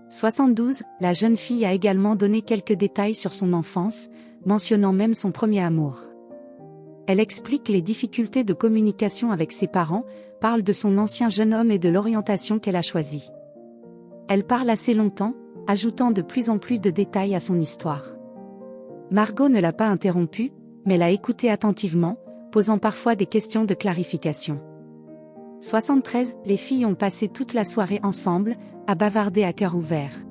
72. La jeune fille a également donné quelques détails sur son enfance, mentionnant même son premier amour. Elle explique les difficultés de communication avec ses parents, parle de son ancien jeune homme et de l'orientation qu'elle a choisie. Elle parle assez longtemps, ajoutant de plus en plus de détails à son histoire. Margot ne l'a pas interrompue, mais l'a écoutée attentivement, posant parfois des questions de clarification. 73. Les filles ont passé toute la soirée ensemble, à bavarder à cœur ouvert.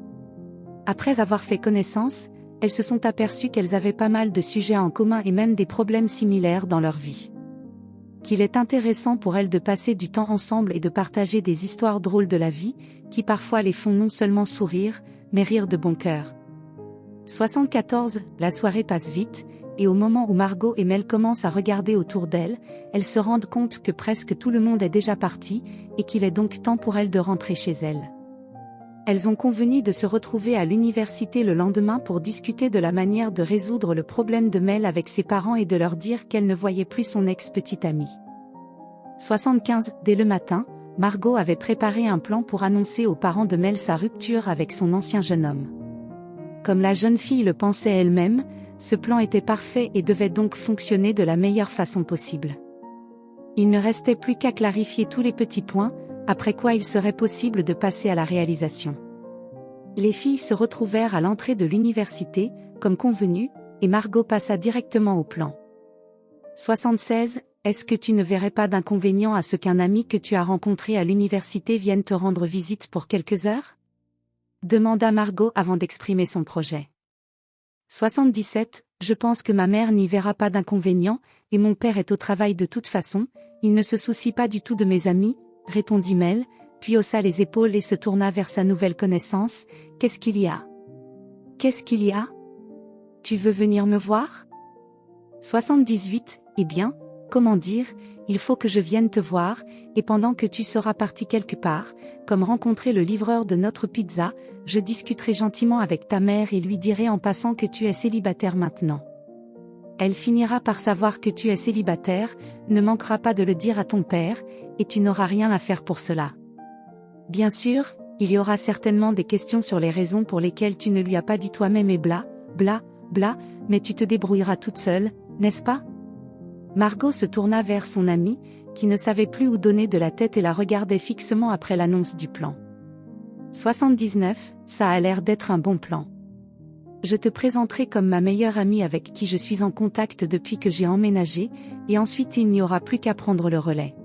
Après avoir fait connaissance, elles se sont aperçues qu'elles avaient pas mal de sujets en commun et même des problèmes similaires dans leur vie. Qu'il est intéressant pour elles de passer du temps ensemble et de partager des histoires drôles de la vie, qui parfois les font non seulement sourire, mais rire de bon cœur. 74. La soirée passe vite, et au moment où Margot et Mel commencent à regarder autour d'elles, elles se rendent compte que presque tout le monde est déjà parti, et qu'il est donc temps pour elles de rentrer chez elles. Elles ont convenu de se retrouver à l'université le lendemain pour discuter de la manière de résoudre le problème de Mel avec ses parents et de leur dire qu'elle ne voyait plus son ex-petite amie. 75. Dès le matin, Margot avait préparé un plan pour annoncer aux parents de Mel sa rupture avec son ancien jeune homme. Comme la jeune fille le pensait elle-même, ce plan était parfait et devait donc fonctionner de la meilleure façon possible. Il ne restait plus qu'à clarifier tous les petits points, après quoi il serait possible de passer à la réalisation. Les filles se retrouvèrent à l'entrée de l'université, comme convenu, et Margot passa directement au plan. 76. Est-ce que tu ne verrais pas d'inconvénient à ce qu'un ami que tu as rencontré à l'université vienne te rendre visite pour quelques heures? Demanda Margot avant d'exprimer son projet. 77. Je pense que ma mère n'y verra pas d'inconvénient, et mon père est au travail de toute façon, il ne se soucie pas du tout de mes amis, répondit Mel, puis haussa les épaules et se tourna vers sa nouvelle connaissance. Qu'est-ce qu'il y a? Qu'est-ce qu'il y a? Tu veux venir me voir? 78. Eh bien, comment dire, il faut que je vienne te voir, et pendant que tu seras parti quelque part, comme rencontrer le livreur de notre pizza, je discuterai gentiment avec ta mère et lui dirai en passant que tu es célibataire maintenant. Elle finira par savoir que tu es célibataire, ne manquera pas de le dire à ton père, et tu n'auras rien à faire pour cela. Bien sûr, il y aura certainement des questions sur les raisons pour lesquelles tu ne lui as pas dit toi-même et bla, bla, bla, mais tu te débrouilleras toute seule, n'est-ce pas? Margot se tourna vers son amie, qui ne savait plus où donner de la tête et la regardait fixement après l'annonce du plan. 79. Ça a l'air d'être un bon plan. Je te présenterai comme ma meilleure amie avec qui je suis en contact depuis que j'ai emménagé, et ensuite il n'y aura plus qu'à prendre le relais.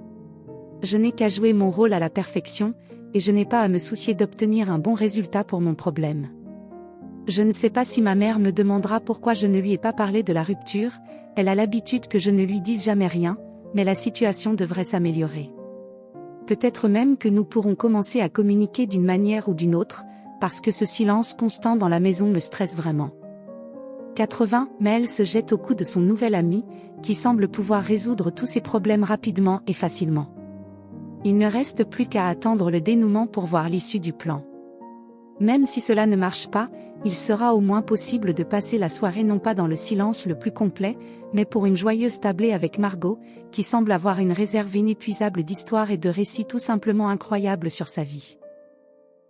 Je n'ai qu'à jouer mon rôle à la perfection, et je n'ai pas à me soucier d'obtenir un bon résultat pour mon problème. Je ne sais pas si ma mère me demandera pourquoi je ne lui ai pas parlé de la rupture, elle a l'habitude que je ne lui dise jamais rien, mais la situation devrait s'améliorer. Peut-être même que nous pourrons commencer à communiquer d'une manière ou d'une autre, parce que ce silence constant dans la maison me stresse vraiment. 80. Mel se jette au cou de son nouvel ami, qui semble pouvoir résoudre tous ses problèmes rapidement et facilement. Il ne reste plus qu'à attendre le dénouement pour voir l'issue du plan. Même si cela ne marche pas, il sera au moins possible de passer la soirée non pas dans le silence le plus complet, mais pour une joyeuse tablée avec Margot, qui semble avoir une réserve inépuisable d'histoires et de récits tout simplement incroyables sur sa vie.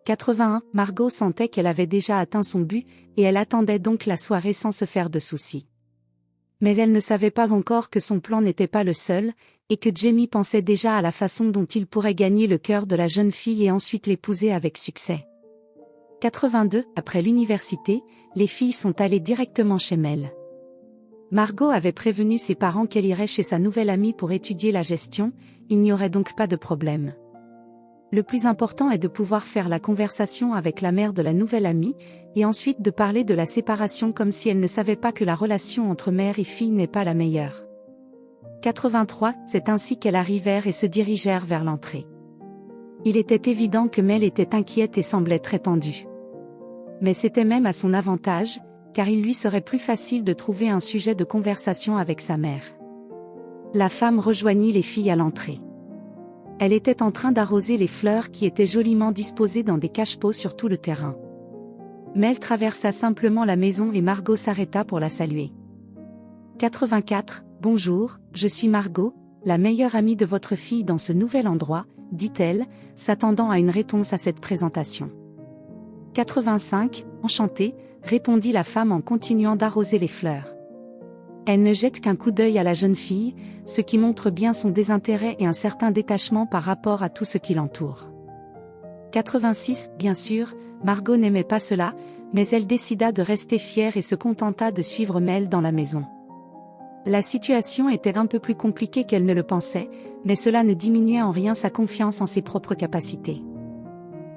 81. Margot sentait qu'elle avait déjà atteint son but, et elle attendait donc la soirée sans se faire de soucis. Mais elle ne savait pas encore que son plan n'était pas le seul, et que Jamie pensait déjà à la façon dont il pourrait gagner le cœur de la jeune fille et ensuite l'épouser avec succès. 82. Après l'université, les filles sont allées directement chez Mel. Margot avait prévenu ses parents qu'elle irait chez sa nouvelle amie pour étudier la gestion, il n'y aurait donc pas de problème. Le plus important est de pouvoir faire la conversation avec la mère de la nouvelle amie, et ensuite de parler de la séparation comme si elle ne savait pas que la relation entre mère et fille n'est pas la meilleure. 83. C'est ainsi qu'elles arrivèrent et se dirigèrent vers l'entrée. Il était évident que Mel était inquiète et semblait très tendue. Mais c'était même à son avantage, car il lui serait plus facile de trouver un sujet de conversation avec sa mère. La femme rejoignit les filles à l'entrée. Elle était en train d'arroser les fleurs qui étaient joliment disposées dans des cache-pots sur tout le terrain. Mel traversa simplement la maison et Margot s'arrêta pour la saluer. 84. Bonjour, je suis Margot, la meilleure amie de votre fille dans ce nouvel endroit, dit-elle, s'attendant à une réponse à cette présentation. 85. Enchantée, répondit la femme en continuant d'arroser les fleurs. Elle ne jette qu'un coup d'œil à la jeune fille, ce qui montre bien son désintérêt et un certain détachement par rapport à tout ce qui l'entoure. 86. Bien sûr, Margot n'aimait pas cela, mais elle décida de rester fière et se contenta de suivre Mel dans la maison. La situation était un peu plus compliquée qu'elle ne le pensait, mais cela ne diminuait en rien sa confiance en ses propres capacités.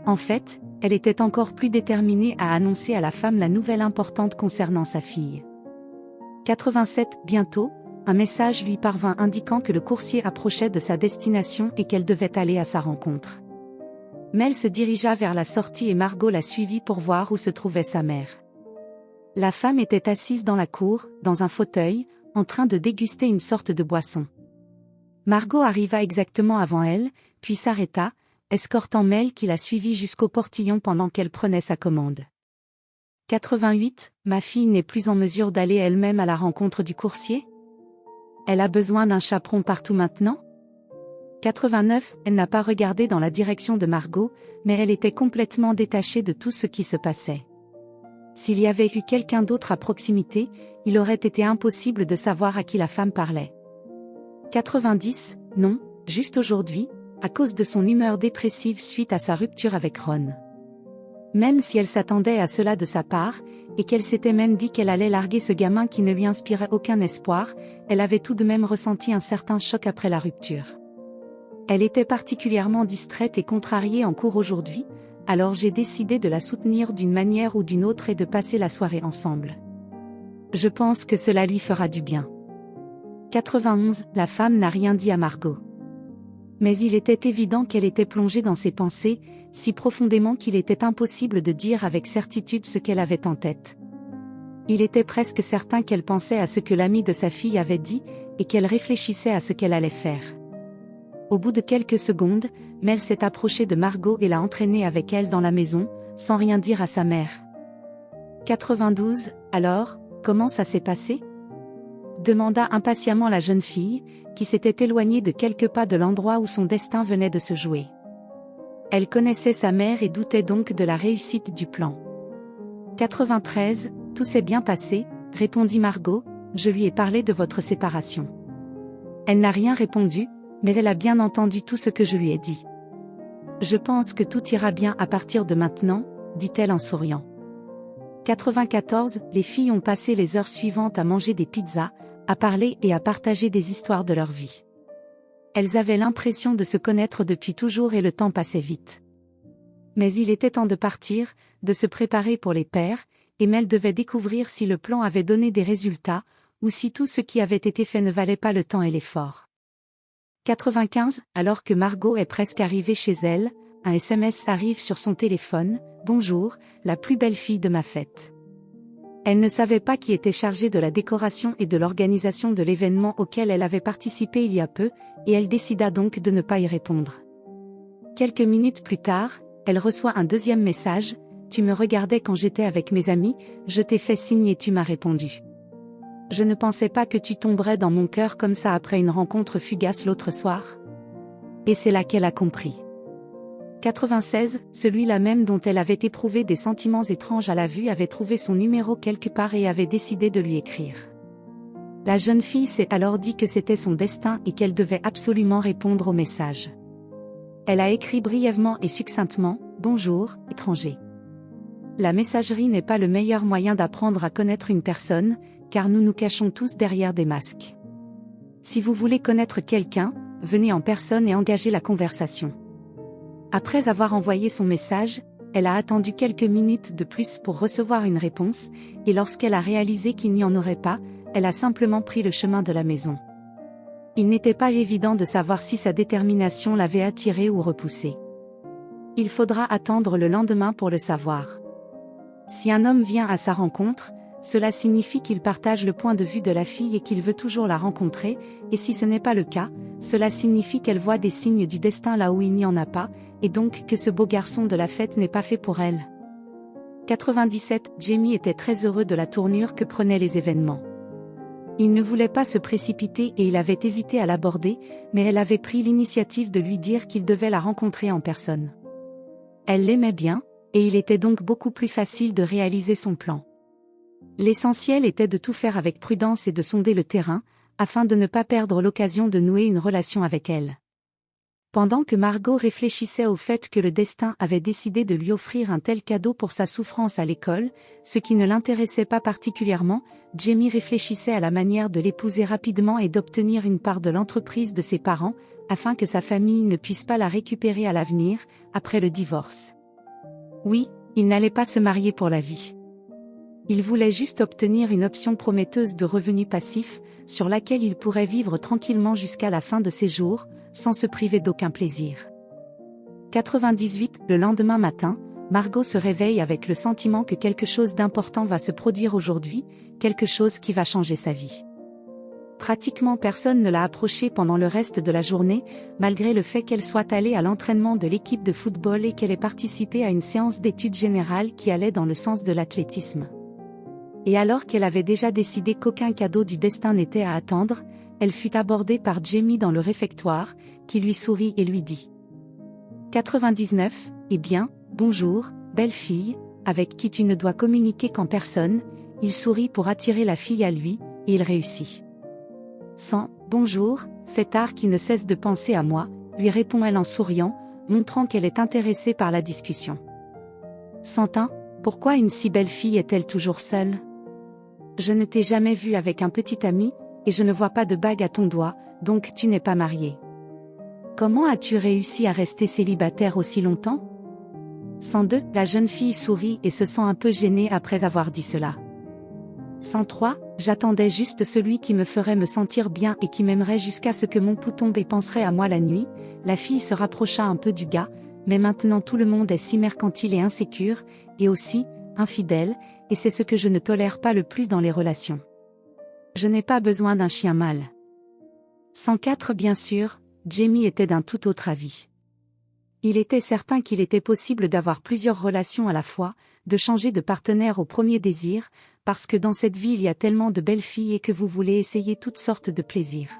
En fait, elle était encore plus déterminée à annoncer à la femme la nouvelle importante concernant sa fille. 87. Bientôt, un message lui parvint indiquant que le coursier approchait de sa destination et qu'elle devait aller à sa rencontre. Mel se dirigea vers la sortie et Margot la suivit pour voir où se trouvait sa mère. La femme était assise dans la cour, dans un fauteuil, en train de déguster une sorte de boisson. Margot arriva exactement avant elle, puis s'arrêta, escortant Mel qui l'a suivie jusqu'au portillon pendant qu'elle prenait sa commande. 88. Ma fille n'est plus en mesure d'aller elle-même à la rencontre du coursier? Elle a besoin d'un chaperon partout maintenant? 89. Elle n'a pas regardé dans la direction de Margot, mais elle était complètement détachée de tout ce qui se passait. S'il y avait eu quelqu'un d'autre à proximité, il aurait été impossible de savoir à qui la femme parlait. 90. Non, juste aujourd'hui, à cause de son humeur dépressive suite à sa rupture avec Ron. Même si elle s'attendait à cela de sa part, et qu'elle s'était même dit qu'elle allait larguer ce gamin qui ne lui inspirait aucun espoir, elle avait tout de même ressenti un certain choc après la rupture. Elle était particulièrement distraite et contrariée en cours aujourd'hui, alors j'ai décidé de la soutenir d'une manière ou d'une autre et de passer la soirée ensemble. Je pense que cela lui fera du bien. 91. La femme n'a rien dit à Margot. Mais il était évident qu'elle était plongée dans ses pensées, si profondément qu'il était impossible de dire avec certitude ce qu'elle avait en tête. Il était presque certain qu'elle pensait à ce que l'ami de sa fille avait dit, et qu'elle réfléchissait à ce qu'elle allait faire. Au bout de quelques secondes, Mel s'est approchée de Margot et l'a entraînée avec elle dans la maison, sans rien dire à sa mère. 92. Alors, comment ça s'est passé? Demanda impatiemment la jeune fille, qui s'était éloignée de quelques pas de l'endroit où son destin venait de se jouer. Elle connaissait sa mère et doutait donc de la réussite du plan. 93. Tout s'est bien passé, répondit Margot, je lui ai parlé de votre séparation. Elle n'a rien répondu, mais elle a bien entendu tout ce que je lui ai dit. Je pense que tout ira bien à partir de maintenant, dit-elle en souriant. 94. Les filles ont passé les heures suivantes à manger des pizzas, à parler et à partager des histoires de leur vie. Elles avaient l'impression de se connaître depuis toujours et le temps passait vite. Mais il était temps de partir, de se préparer pour les pères, et Mel devait découvrir si le plan avait donné des résultats, ou si tout ce qui avait été fait ne valait pas le temps et l'effort. 95. Alors que Margot est presque arrivée chez elle, un SMS arrive sur son téléphone, « Bonjour, la plus belle fille de ma fête ». Elle ne savait pas qui était chargé de la décoration et de l'organisation de l'événement auquel elle avait participé il y a peu, et elle décida donc de ne pas y répondre. Quelques minutes plus tard, elle reçoit un deuxième message, « Tu me regardais quand j'étais avec mes amis, je t'ai fait signe et tu m'as répondu. Je ne pensais pas que tu tomberais dans mon cœur comme ça après une rencontre fugace l'autre soir. » Et c'est là qu'elle a compris. 96. Celui-là même dont elle avait éprouvé des sentiments étranges à la vue avait trouvé son numéro quelque part et avait décidé de lui écrire. La jeune fille s'est alors dit que c'était son destin et qu'elle devait absolument répondre au message. Elle a écrit brièvement et succinctement, « Bonjour, étranger. » La messagerie n'est pas le meilleur moyen d'apprendre à connaître une personne, car nous nous cachons tous derrière des masques. Si vous voulez connaître quelqu'un, venez en personne et engagez la conversation. Après avoir envoyé son message, elle a attendu quelques minutes de plus pour recevoir une réponse, et lorsqu'elle a réalisé qu'il n'y en aurait pas, elle a simplement pris le chemin de la maison. Il n'était pas évident de savoir si sa détermination l'avait attirée ou repoussée. Il faudra attendre le lendemain pour le savoir. Si un homme vient à sa rencontre, cela signifie qu'il partage le point de vue de la fille et qu'il veut toujours la rencontrer, et si ce n'est pas le cas, cela signifie qu'elle voit des signes du destin là où il n'y en a pas, et donc que ce beau garçon de la fête n'est pas fait pour elle. 97. Jamie était très heureux de la tournure que prenaient les événements. Il ne voulait pas se précipiter et il avait hésité à l'aborder, mais elle avait pris l'initiative de lui dire qu'il devait la rencontrer en personne. Elle l'aimait bien, et il était donc beaucoup plus facile de réaliser son plan. L'essentiel était de tout faire avec prudence et de sonder le terrain, afin de ne pas perdre l'occasion de nouer une relation avec elle. Pendant que Margot réfléchissait au fait que le destin avait décidé de lui offrir un tel cadeau pour sa souffrance à l'école, ce qui ne l'intéressait pas particulièrement, Jamie réfléchissait à la manière de l'épouser rapidement et d'obtenir une part de l'entreprise de ses parents, afin que sa famille ne puisse pas la récupérer à l'avenir, après le divorce. Oui, il n'allait pas se marier pour la vie. Il voulait juste obtenir une option prometteuse de revenus passifs, sur laquelle il pourrait vivre tranquillement jusqu'à la fin de ses jours, sans se priver d'aucun plaisir. 98. Le lendemain matin, Margot se réveille avec le sentiment que quelque chose d'important va se produire aujourd'hui, quelque chose qui va changer sa vie. Pratiquement personne ne l'a approchée pendant le reste de la journée, malgré le fait qu'elle soit allée à l'entraînement de l'équipe de football et qu'elle ait participé à une séance d'études générales qui allait dans le sens de l'athlétisme. Et alors qu'elle avait déjà décidé qu'aucun cadeau du destin n'était à attendre, elle fut abordée par Jamie dans le réfectoire, qui lui sourit et lui dit « 99, eh bien, bonjour, belle fille, avec qui tu ne dois communiquer qu'en personne », il sourit pour attirer la fille à lui, et il réussit. 100, bonjour, fêtard qui ne cesse de penser à moi, lui répond-elle en souriant, montrant qu'elle est intéressée par la discussion. 101, pourquoi une si belle fille est-elle toujours seule ? Je ne t'ai jamais vue avec un petit ami, et je ne vois pas de bague à ton doigt, donc tu n'es pas mariée. Comment as-tu réussi à rester célibataire aussi longtemps ? 102, la jeune fille sourit et se sent un peu gênée après avoir dit cela. 103, j'attendais juste celui qui me ferait me sentir bien et qui m'aimerait jusqu'à ce que mon pouls tombe et penserait à moi la nuit. La fille se rapprocha un peu du gars, mais maintenant tout le monde est si mercantile et insécure, et aussi, infidèle, et c'est ce que je ne tolère pas le plus dans les relations. Je n'ai pas besoin d'un chien mâle. 104 bien sûr, Jamie était d'un tout autre avis. Il était certain qu'il était possible d'avoir plusieurs relations à la fois, de changer de partenaire au premier désir, parce que dans cette vie il y a tellement de belles filles et que vous voulez essayer toutes sortes de plaisirs.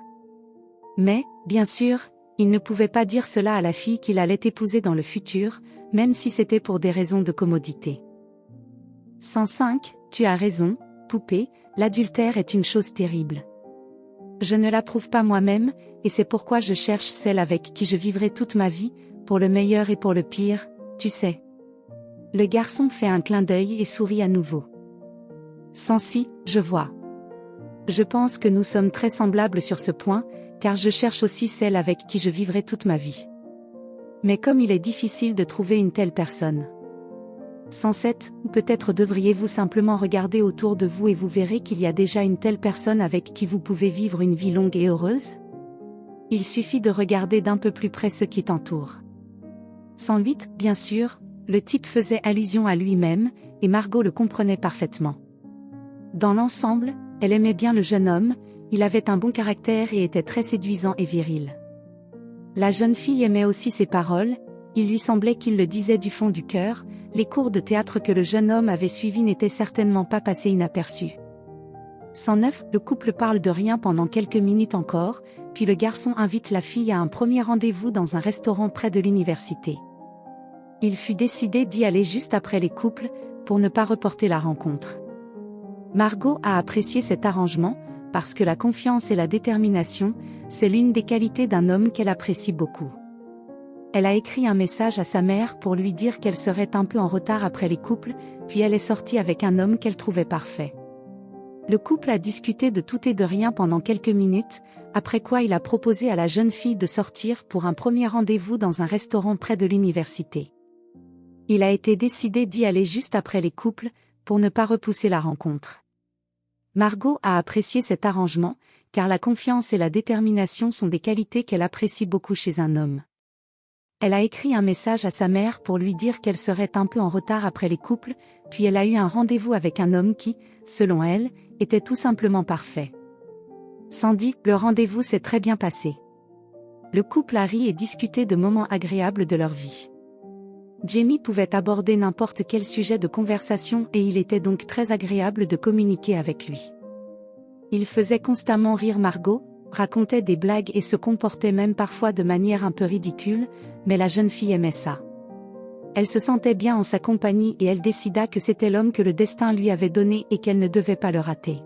Mais, bien sûr, il ne pouvait pas dire cela à la fille qu'il allait épouser dans le futur, même si c'était pour des raisons de commodité. 105, tu as raison, poupée, l'adultère est une chose terrible. Je ne l'approuve pas moi-même, et c'est pourquoi je cherche celle avec qui je vivrai toute ma vie, pour le meilleur et pour le pire, tu sais. Le garçon fait un clin d'œil et sourit à nouveau. 106, je vois. Je pense que nous sommes très semblables sur ce point, car je cherche aussi celle avec qui je vivrai toute ma vie. Mais comme il est difficile de trouver une telle personne. 107, peut-être devriez-vous simplement regarder autour de vous et vous verrez qu'il y a déjà une telle personne avec qui vous pouvez vivre une vie longue et heureuse. Il suffit de regarder d'un peu plus près ce qui t'entoure. 108, bien sûr, le type faisait allusion à lui-même, et Margot le comprenait parfaitement. Dans l'ensemble, elle aimait bien le jeune homme, il avait un bon caractère et était très séduisant et viril. La jeune fille aimait aussi ses paroles, il lui semblait qu'il le disait du fond du cœur, les cours de théâtre que le jeune homme avait suivis n'étaient certainement pas passés inaperçus. 109, le couple parle de rien pendant quelques minutes encore, puis le garçon invite la fille à un premier rendez-vous dans un restaurant près de l'université. Il fut décidé d'y aller juste après les couples, pour ne pas reporter la rencontre. Margot a apprécié cet arrangement, parce que la confiance et la détermination, c'est l'une des qualités d'un homme qu'elle apprécie beaucoup. Elle a écrit un message à sa mère pour lui dire qu'elle serait un peu en retard après les couples, puis elle est sortie avec un homme qu'elle trouvait parfait. Le couple a discuté de tout et de rien pendant quelques minutes, après quoi il a proposé à la jeune fille de sortir pour un premier rendez-vous dans un restaurant près de l'université. Il a été décidé d'y aller juste après les couples, pour ne pas repousser la rencontre. Margot a apprécié cet arrangement, car la confiance et la détermination sont des qualités qu'elle apprécie beaucoup chez un homme. Elle a écrit un message à sa mère pour lui dire qu'elle serait un peu en retard après les couples, puis elle a eu un rendez-vous avec un homme qui, selon elle, était tout simplement parfait. 110, le rendez-vous s'est très bien passé. Le couple a ri et discuté de moments agréables de leur vie. Jamie pouvait aborder n'importe quel sujet de conversation et il était donc très agréable de communiquer avec lui. Il faisait constamment rire Margot, racontait des blagues et se comportait même parfois de manière un peu ridicule, mais la jeune fille aimait ça. Elle se sentait bien en sa compagnie et elle décida que c'était l'homme que le destin lui avait donné et qu'elle ne devait pas le rater.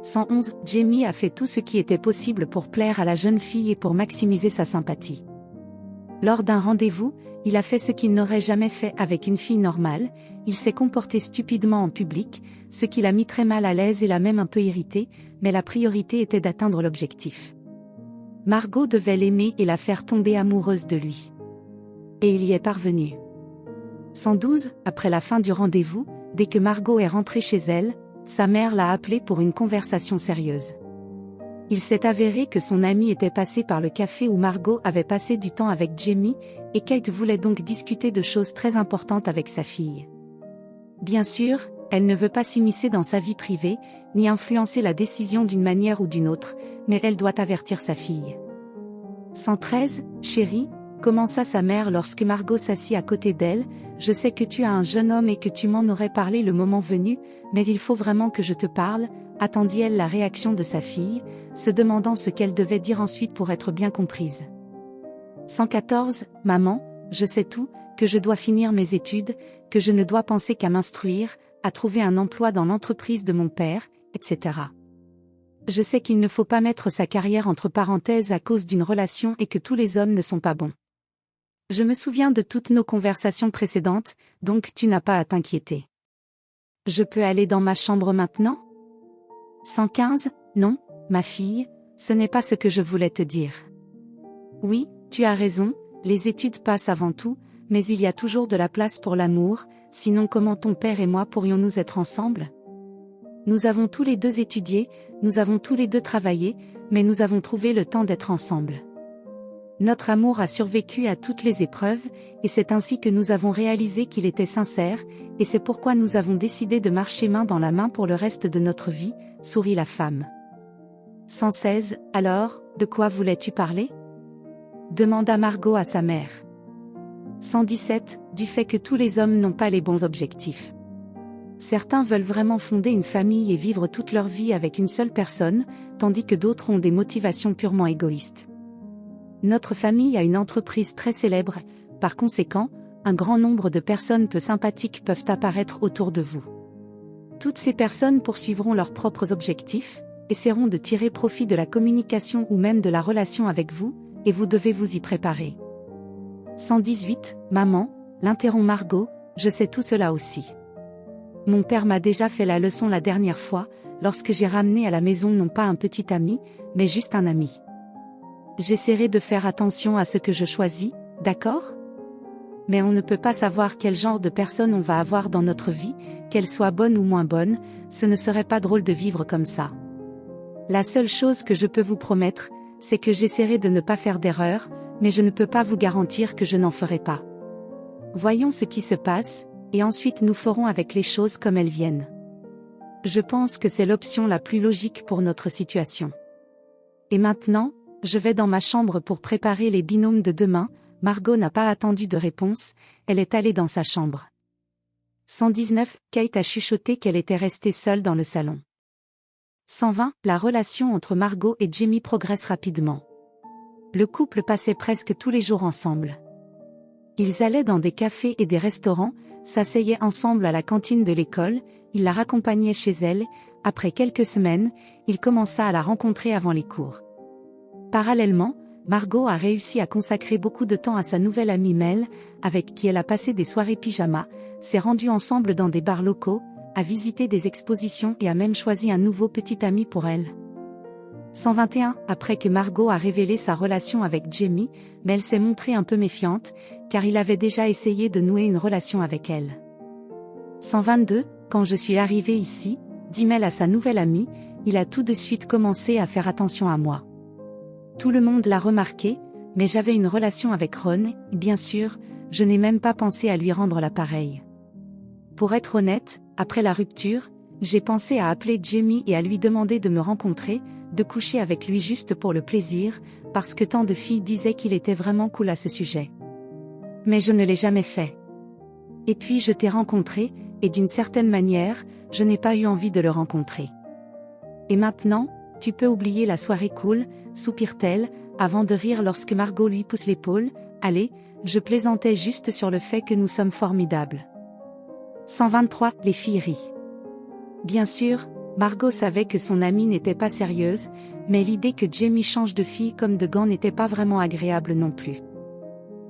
111, Jamie a fait tout ce qui était possible pour plaire à la jeune fille et pour maximiser sa sympathie. Lors d'un rendez-vous, il a fait ce qu'il n'aurait jamais fait avec une fille normale, il s'est comporté stupidement en public, ce qui l'a mis très mal à l'aise et l'a même un peu irrité, mais la priorité était d'atteindre l'objectif. Margot devait l'aimer et la faire tomber amoureuse de lui. Et il y est parvenu. 112, après la fin du rendez-vous, dès que Margot est rentrée chez elle, sa mère l'a appelée pour une conversation sérieuse. Il s'est avéré que son amie était passée par le café où Margot avait passé du temps avec Jamie, et Kate voulait donc discuter de choses très importantes avec sa fille. Bien sûr, Elle ne veut pas s'immiscer dans sa vie privée, ni influencer la décision d'une manière ou d'une autre, mais elle doit avertir sa fille. 113, chérie, commença sa mère lorsque Margot s'assit à côté d'elle, je sais que tu as un jeune homme et que tu m'en aurais parlé le moment venu, mais il faut vraiment que je te parle, attendit-elle la réaction de sa fille, se demandant ce qu'elle devait dire ensuite pour être bien comprise. 114, maman, je sais tout, que je dois finir mes études, que je ne dois penser qu'à m'instruire, à trouver un emploi dans l'entreprise de mon père, etc. Je sais qu'il ne faut pas mettre sa carrière entre parenthèses à cause d'une relation et que tous les hommes ne sont pas bons. Je me souviens de toutes nos conversations précédentes, donc tu n'as pas à t'inquiéter. Je peux aller dans ma chambre maintenant ? 115, non, ma fille, ce n'est pas ce que je voulais te dire. Oui, tu as raison, les études passent avant tout, mais il y a toujours de la place pour l'amour, sinon comment ton père et moi pourrions-nous être ensemble ? Nous avons tous les deux étudié, nous avons tous les deux travaillé, mais nous avons trouvé le temps d'être ensemble. Notre amour a survécu à toutes les épreuves, et c'est ainsi que nous avons réalisé qu'il était sincère, et c'est pourquoi nous avons décidé de marcher main dans la main pour le reste de notre vie, sourit la femme. 116, alors, de quoi voulais-tu parler ? Demanda Margot à sa mère. 117, du fait que tous les hommes n'ont pas les bons objectifs. Certains veulent vraiment fonder une famille et vivre toute leur vie avec une seule personne, tandis que d'autres ont des motivations purement égoïstes. Notre famille a une entreprise très célèbre, par conséquent, un grand nombre de personnes peu sympathiques peuvent apparaître autour de vous. Toutes ces personnes poursuivront leurs propres objectifs, essaieront de tirer profit de la communication ou même de la relation avec vous, et vous devez vous y préparer. 118, maman, l'interrompt Margot, je sais tout cela aussi. Mon père m'a déjà fait la leçon la dernière fois, lorsque j'ai ramené à la maison non pas un petit ami, mais juste un ami. J'essaierai de faire attention à ce que je choisis, d'accord ? Mais on ne peut pas savoir quel genre de personne on va avoir dans notre vie, qu'elle soit bonne ou moins bonne, ce ne serait pas drôle de vivre comme ça. La seule chose que je peux vous promettre, c'est que j'essaierai de ne pas faire d'erreur, mais je ne peux pas vous garantir que je n'en ferai pas. Voyons ce qui se passe, et ensuite nous ferons avec les choses comme elles viennent. Je pense que c'est l'option la plus logique pour notre situation. Et maintenant, je vais dans ma chambre pour préparer les binômes de demain. Margot n'a pas attendu de réponse, elle est allée dans sa chambre. 119, Kate a chuchoté qu'elle était restée seule dans le salon. 120, la relation entre Margot et Jamie progresse rapidement. Le couple passait presque tous les jours ensemble. Ils allaient dans des cafés et des restaurants, s'asseyaient ensemble à la cantine de l'école, il la raccompagnait chez elle, après quelques semaines, il commença à la rencontrer avant les cours. Parallèlement, Margot a réussi à consacrer beaucoup de temps à sa nouvelle amie Mel, avec qui elle a passé des soirées pyjama, s'est rendue ensemble dans des bars locaux, a visité des expositions et a même choisi un nouveau petit ami pour elle. 121, après que Margot a révélé sa relation avec Jamie, Mel s'est montrée un peu méfiante, car il avait déjà essayé de nouer une relation avec elle. 122, quand je suis arrivée ici, dit Mel à sa nouvelle amie, il a tout de suite commencé à faire attention à moi. Tout le monde l'a remarqué, mais j'avais une relation avec Ron, et bien sûr, je n'ai même pas pensé à lui rendre l'appareil. Pour être honnête, après la rupture, j'ai pensé à appeler Jamie et à lui demander de me rencontrer, de coucher avec lui juste pour le plaisir, parce que tant de filles disaient qu'il était vraiment cool à ce sujet. Mais je ne l'ai jamais fait. Et puis je t'ai rencontré, et d'une certaine manière, je n'ai pas eu envie de le rencontrer. Et maintenant, tu peux oublier la soirée cool, soupire-t-elle, avant de rire lorsque Margot lui pousse l'épaule, allez, je plaisantais juste sur le fait que nous sommes formidables. 123, les filles rient. Bien sûr, Margot savait que son amie n'était pas sérieuse, mais l'idée que Jamie change de fille comme de gants n'était pas vraiment agréable non plus.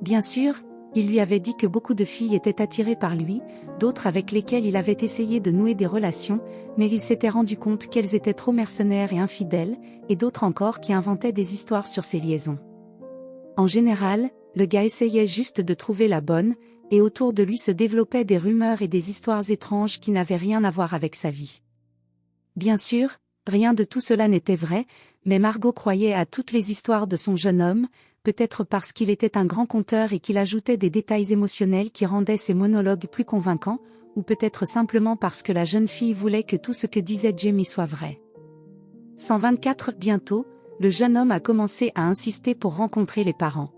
Bien sûr, il lui avait dit que beaucoup de filles étaient attirées par lui, d'autres avec lesquelles il avait essayé de nouer des relations, mais il s'était rendu compte qu'elles étaient trop mercenaires et infidèles, et d'autres encore qui inventaient des histoires sur ces liaisons. En général, le gars essayait juste de trouver la bonne, et autour de lui se développaient des rumeurs et des histoires étranges qui n'avaient rien à voir avec sa vie. Bien sûr, rien de tout cela n'était vrai, mais Margot croyait à toutes les histoires de son jeune homme, peut-être parce qu'il était un grand conteur et qu'il ajoutait des détails émotionnels qui rendaient ses monologues plus convaincants, ou peut-être simplement parce que la jeune fille voulait que tout ce que disait Jamie soit vrai. 124. Bientôt, le jeune homme a commencé à insister pour rencontrer les parents.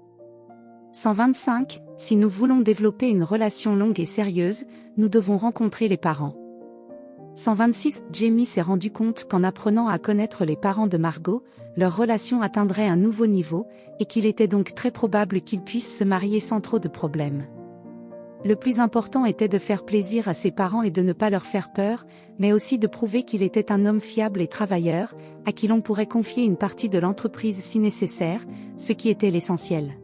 125. Si nous voulons développer une relation longue et sérieuse, nous devons rencontrer les parents. 126. Jamie s'est rendu compte qu'en apprenant à connaître les parents de Margot, leur relation atteindrait un nouveau niveau, et qu'il était donc très probable qu'ils puissent se marier sans trop de problèmes. Le plus important était de faire plaisir à ses parents et de ne pas leur faire peur, mais aussi de prouver qu'il était un homme fiable et travailleur, à qui l'on pourrait confier une partie de l'entreprise si nécessaire, ce qui était l'essentiel.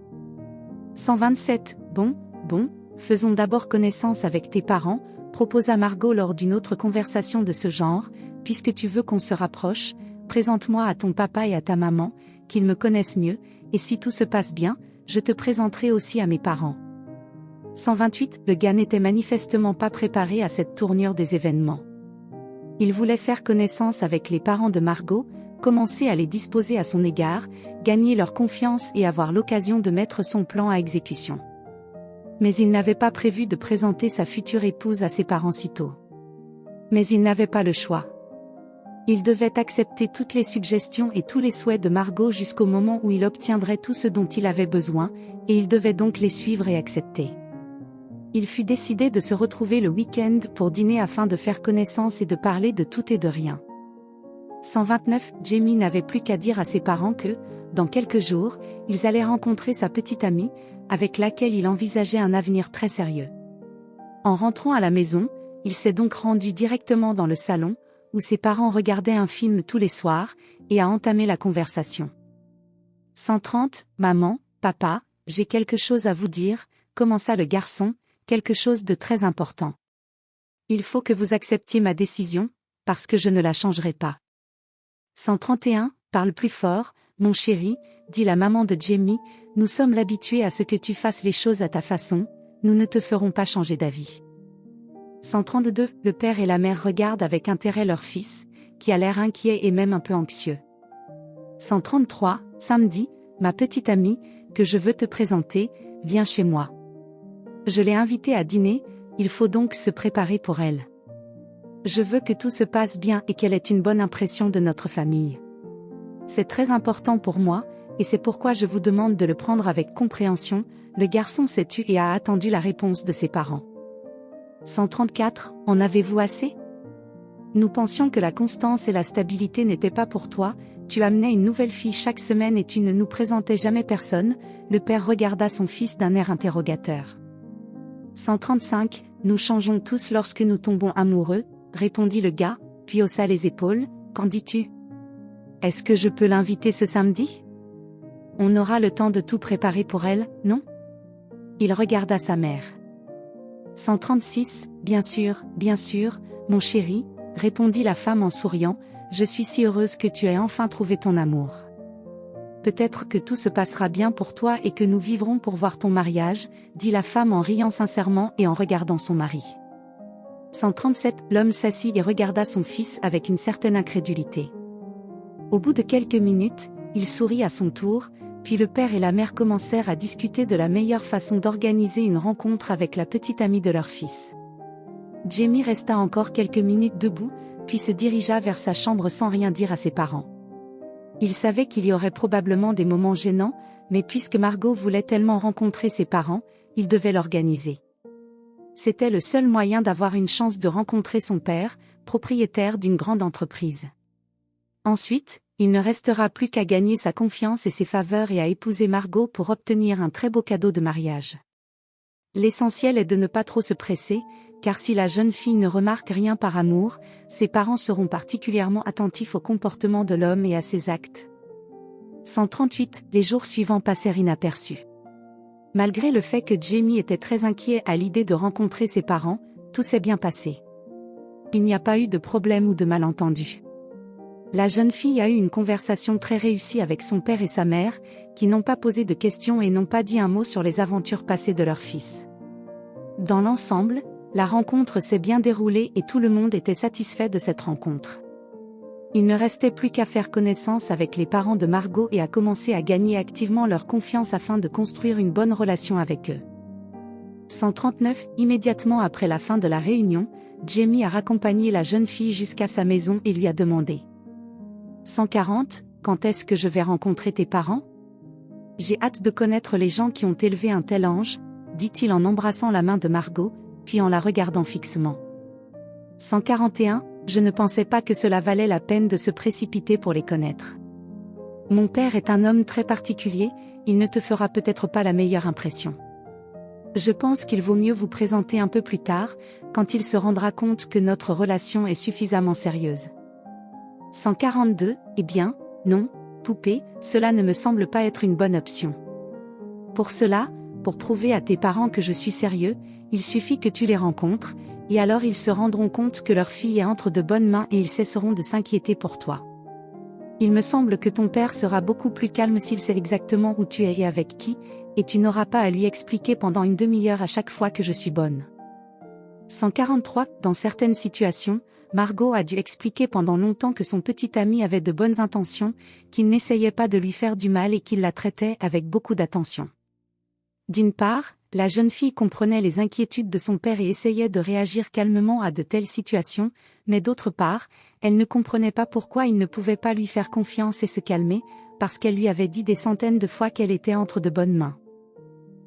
127. Bon, faisons d'abord connaissance avec tes parents, proposa Margot lors d'une autre conversation de ce genre, puisque tu veux qu'on se rapproche, présente-moi à ton papa et à ta maman, qu'ils me connaissent mieux, et si tout se passe bien, je te présenterai aussi à mes parents. 128. Le gars n'était manifestement pas préparé à cette tournure des événements. Il voulait faire connaissance avec les parents de Margot, commencer à les disposer à son égard, gagner leur confiance et avoir l'occasion de mettre son plan à exécution. Mais il n'avait pas prévu de présenter sa future épouse à ses parents si tôt. Mais il n'avait pas le choix. Il devait accepter toutes les suggestions et tous les souhaits de Margot jusqu'au moment où il obtiendrait tout ce dont il avait besoin, et il devait donc les suivre et accepter. Il fut décidé de se retrouver le week-end pour dîner afin de faire connaissance et de parler de tout et de rien. 129. Jamie n'avait plus qu'à dire à ses parents que, dans quelques jours, ils allaient rencontrer sa petite amie, avec laquelle il envisageait un avenir très sérieux. En rentrant à la maison, il s'est donc rendu directement dans le salon, où ses parents regardaient un film tous les soirs, et a entamé la conversation. 130. Maman, papa, j'ai quelque chose à vous dire, commença le garçon, quelque chose de très important. Il faut que vous acceptiez ma décision, parce que je ne la changerai pas. 131. Parle plus fort, mon chéri, dit la maman de Jamie, nous sommes habitués à ce que tu fasses les choses à ta façon, nous ne te ferons pas changer d'avis. 132. Le père et la mère regardent avec intérêt leur fils, qui a l'air inquiet et même un peu anxieux. 133. Samedi, ma petite amie, que je veux te présenter, viens chez moi. Je l'ai invitée à dîner, il faut donc se préparer pour elle. Je veux que tout se passe bien et qu'elle ait une bonne impression de notre famille. C'est très important pour moi, et c'est pourquoi je vous demande de le prendre avec compréhension. Le garçon s'est tu et a attendu la réponse de ses parents. 134. En avez-vous assez? Nous pensions que la constance et la stabilité n'étaient pas pour toi, tu amenais une nouvelle fille chaque semaine et tu ne nous présentais jamais personne. Le père regarda son fils d'un air interrogateur. 135. Nous changeons tous lorsque nous tombons amoureux, répondit le gars, puis haussa les épaules. Qu'en dis-tu? Est-ce que je peux l'inviter ce samedi? On aura le temps de tout préparer pour elle, non? Il regarda sa mère. 136. Bien sûr, mon chéri, répondit la femme en souriant, je suis si heureuse que tu aies enfin trouvé ton amour. Peut-être que tout se passera bien pour toi et que nous vivrons pour voir ton mariage, dit la femme en riant sincèrement et en regardant son mari. 137. L'homme s'assit et regarda son fils avec une certaine incrédulité. Au bout de quelques minutes, il sourit à son tour, puis le père et la mère commencèrent à discuter de la meilleure façon d'organiser une rencontre avec la petite amie de leur fils. Jamie resta encore quelques minutes debout, puis se dirigea vers sa chambre sans rien dire à ses parents. Il savait qu'il y aurait probablement des moments gênants, mais puisque Margot voulait tellement rencontrer ses parents, il devait l'organiser. C'était le seul moyen d'avoir une chance de rencontrer son père, propriétaire d'une grande entreprise. Ensuite, il ne restera plus qu'à gagner sa confiance et ses faveurs et à épouser Margot pour obtenir un très beau cadeau de mariage. L'essentiel est de ne pas trop se presser, car si la jeune fille ne remarque rien par amour, ses parents seront particulièrement attentifs au comportement de l'homme et à ses actes. 138. Les jours suivants passèrent inaperçus. Malgré le fait que Jamie était très inquiet à l'idée de rencontrer ses parents, tout s'est bien passé. Il n'y a pas eu de problème ou de malentendu. La jeune fille a eu une conversation très réussie avec son père et sa mère, qui n'ont pas posé de questions et n'ont pas dit un mot sur les aventures passées de leur fils. Dans l'ensemble, la rencontre s'est bien déroulée et tout le monde était satisfait de cette rencontre. Il ne restait plus qu'à faire connaissance avec les parents de Margot et à commencer à gagner activement leur confiance afin de construire une bonne relation avec eux. 139. Immédiatement après la fin de la réunion, Jamie a raccompagné la jeune fille jusqu'à sa maison et lui a demandé. 140. Quand est-ce que je vais rencontrer tes parents? J'ai hâte de connaître les gens qui ont élevé un tel ange, dit-il en embrassant la main de Margot, puis en la regardant fixement. 141. Je ne pensais pas que cela valait la peine de se précipiter pour les connaître. Mon père est un homme très particulier, il ne te fera peut-être pas la meilleure impression. Je pense qu'il vaut mieux vous présenter un peu plus tard, quand il se rendra compte que notre relation est suffisamment sérieuse. 142. Eh bien, non, poupée, cela ne me semble pas être une bonne option. Pour cela, pour prouver à tes parents que je suis sérieux, il suffit que tu les rencontres, et alors ils se rendront compte que leur fille est entre de bonnes mains et ils cesseront de s'inquiéter pour toi. Il me semble que ton père sera beaucoup plus calme s'il sait exactement où tu es et avec qui, et tu n'auras pas à lui expliquer pendant une demi-heure à chaque fois que je suis bonne. 143. Dans certaines situations, Margot a dû expliquer pendant longtemps que son petit ami avait de bonnes intentions, qu'il n'essayait pas de lui faire du mal et qu'il la traitait avec beaucoup d'attention. D'une part, la jeune fille comprenait les inquiétudes de son père et essayait de réagir calmement à de telles situations, mais d'autre part, elle ne comprenait pas pourquoi il ne pouvait pas lui faire confiance et se calmer, parce qu'elle lui avait dit des centaines de fois qu'elle était entre de bonnes mains.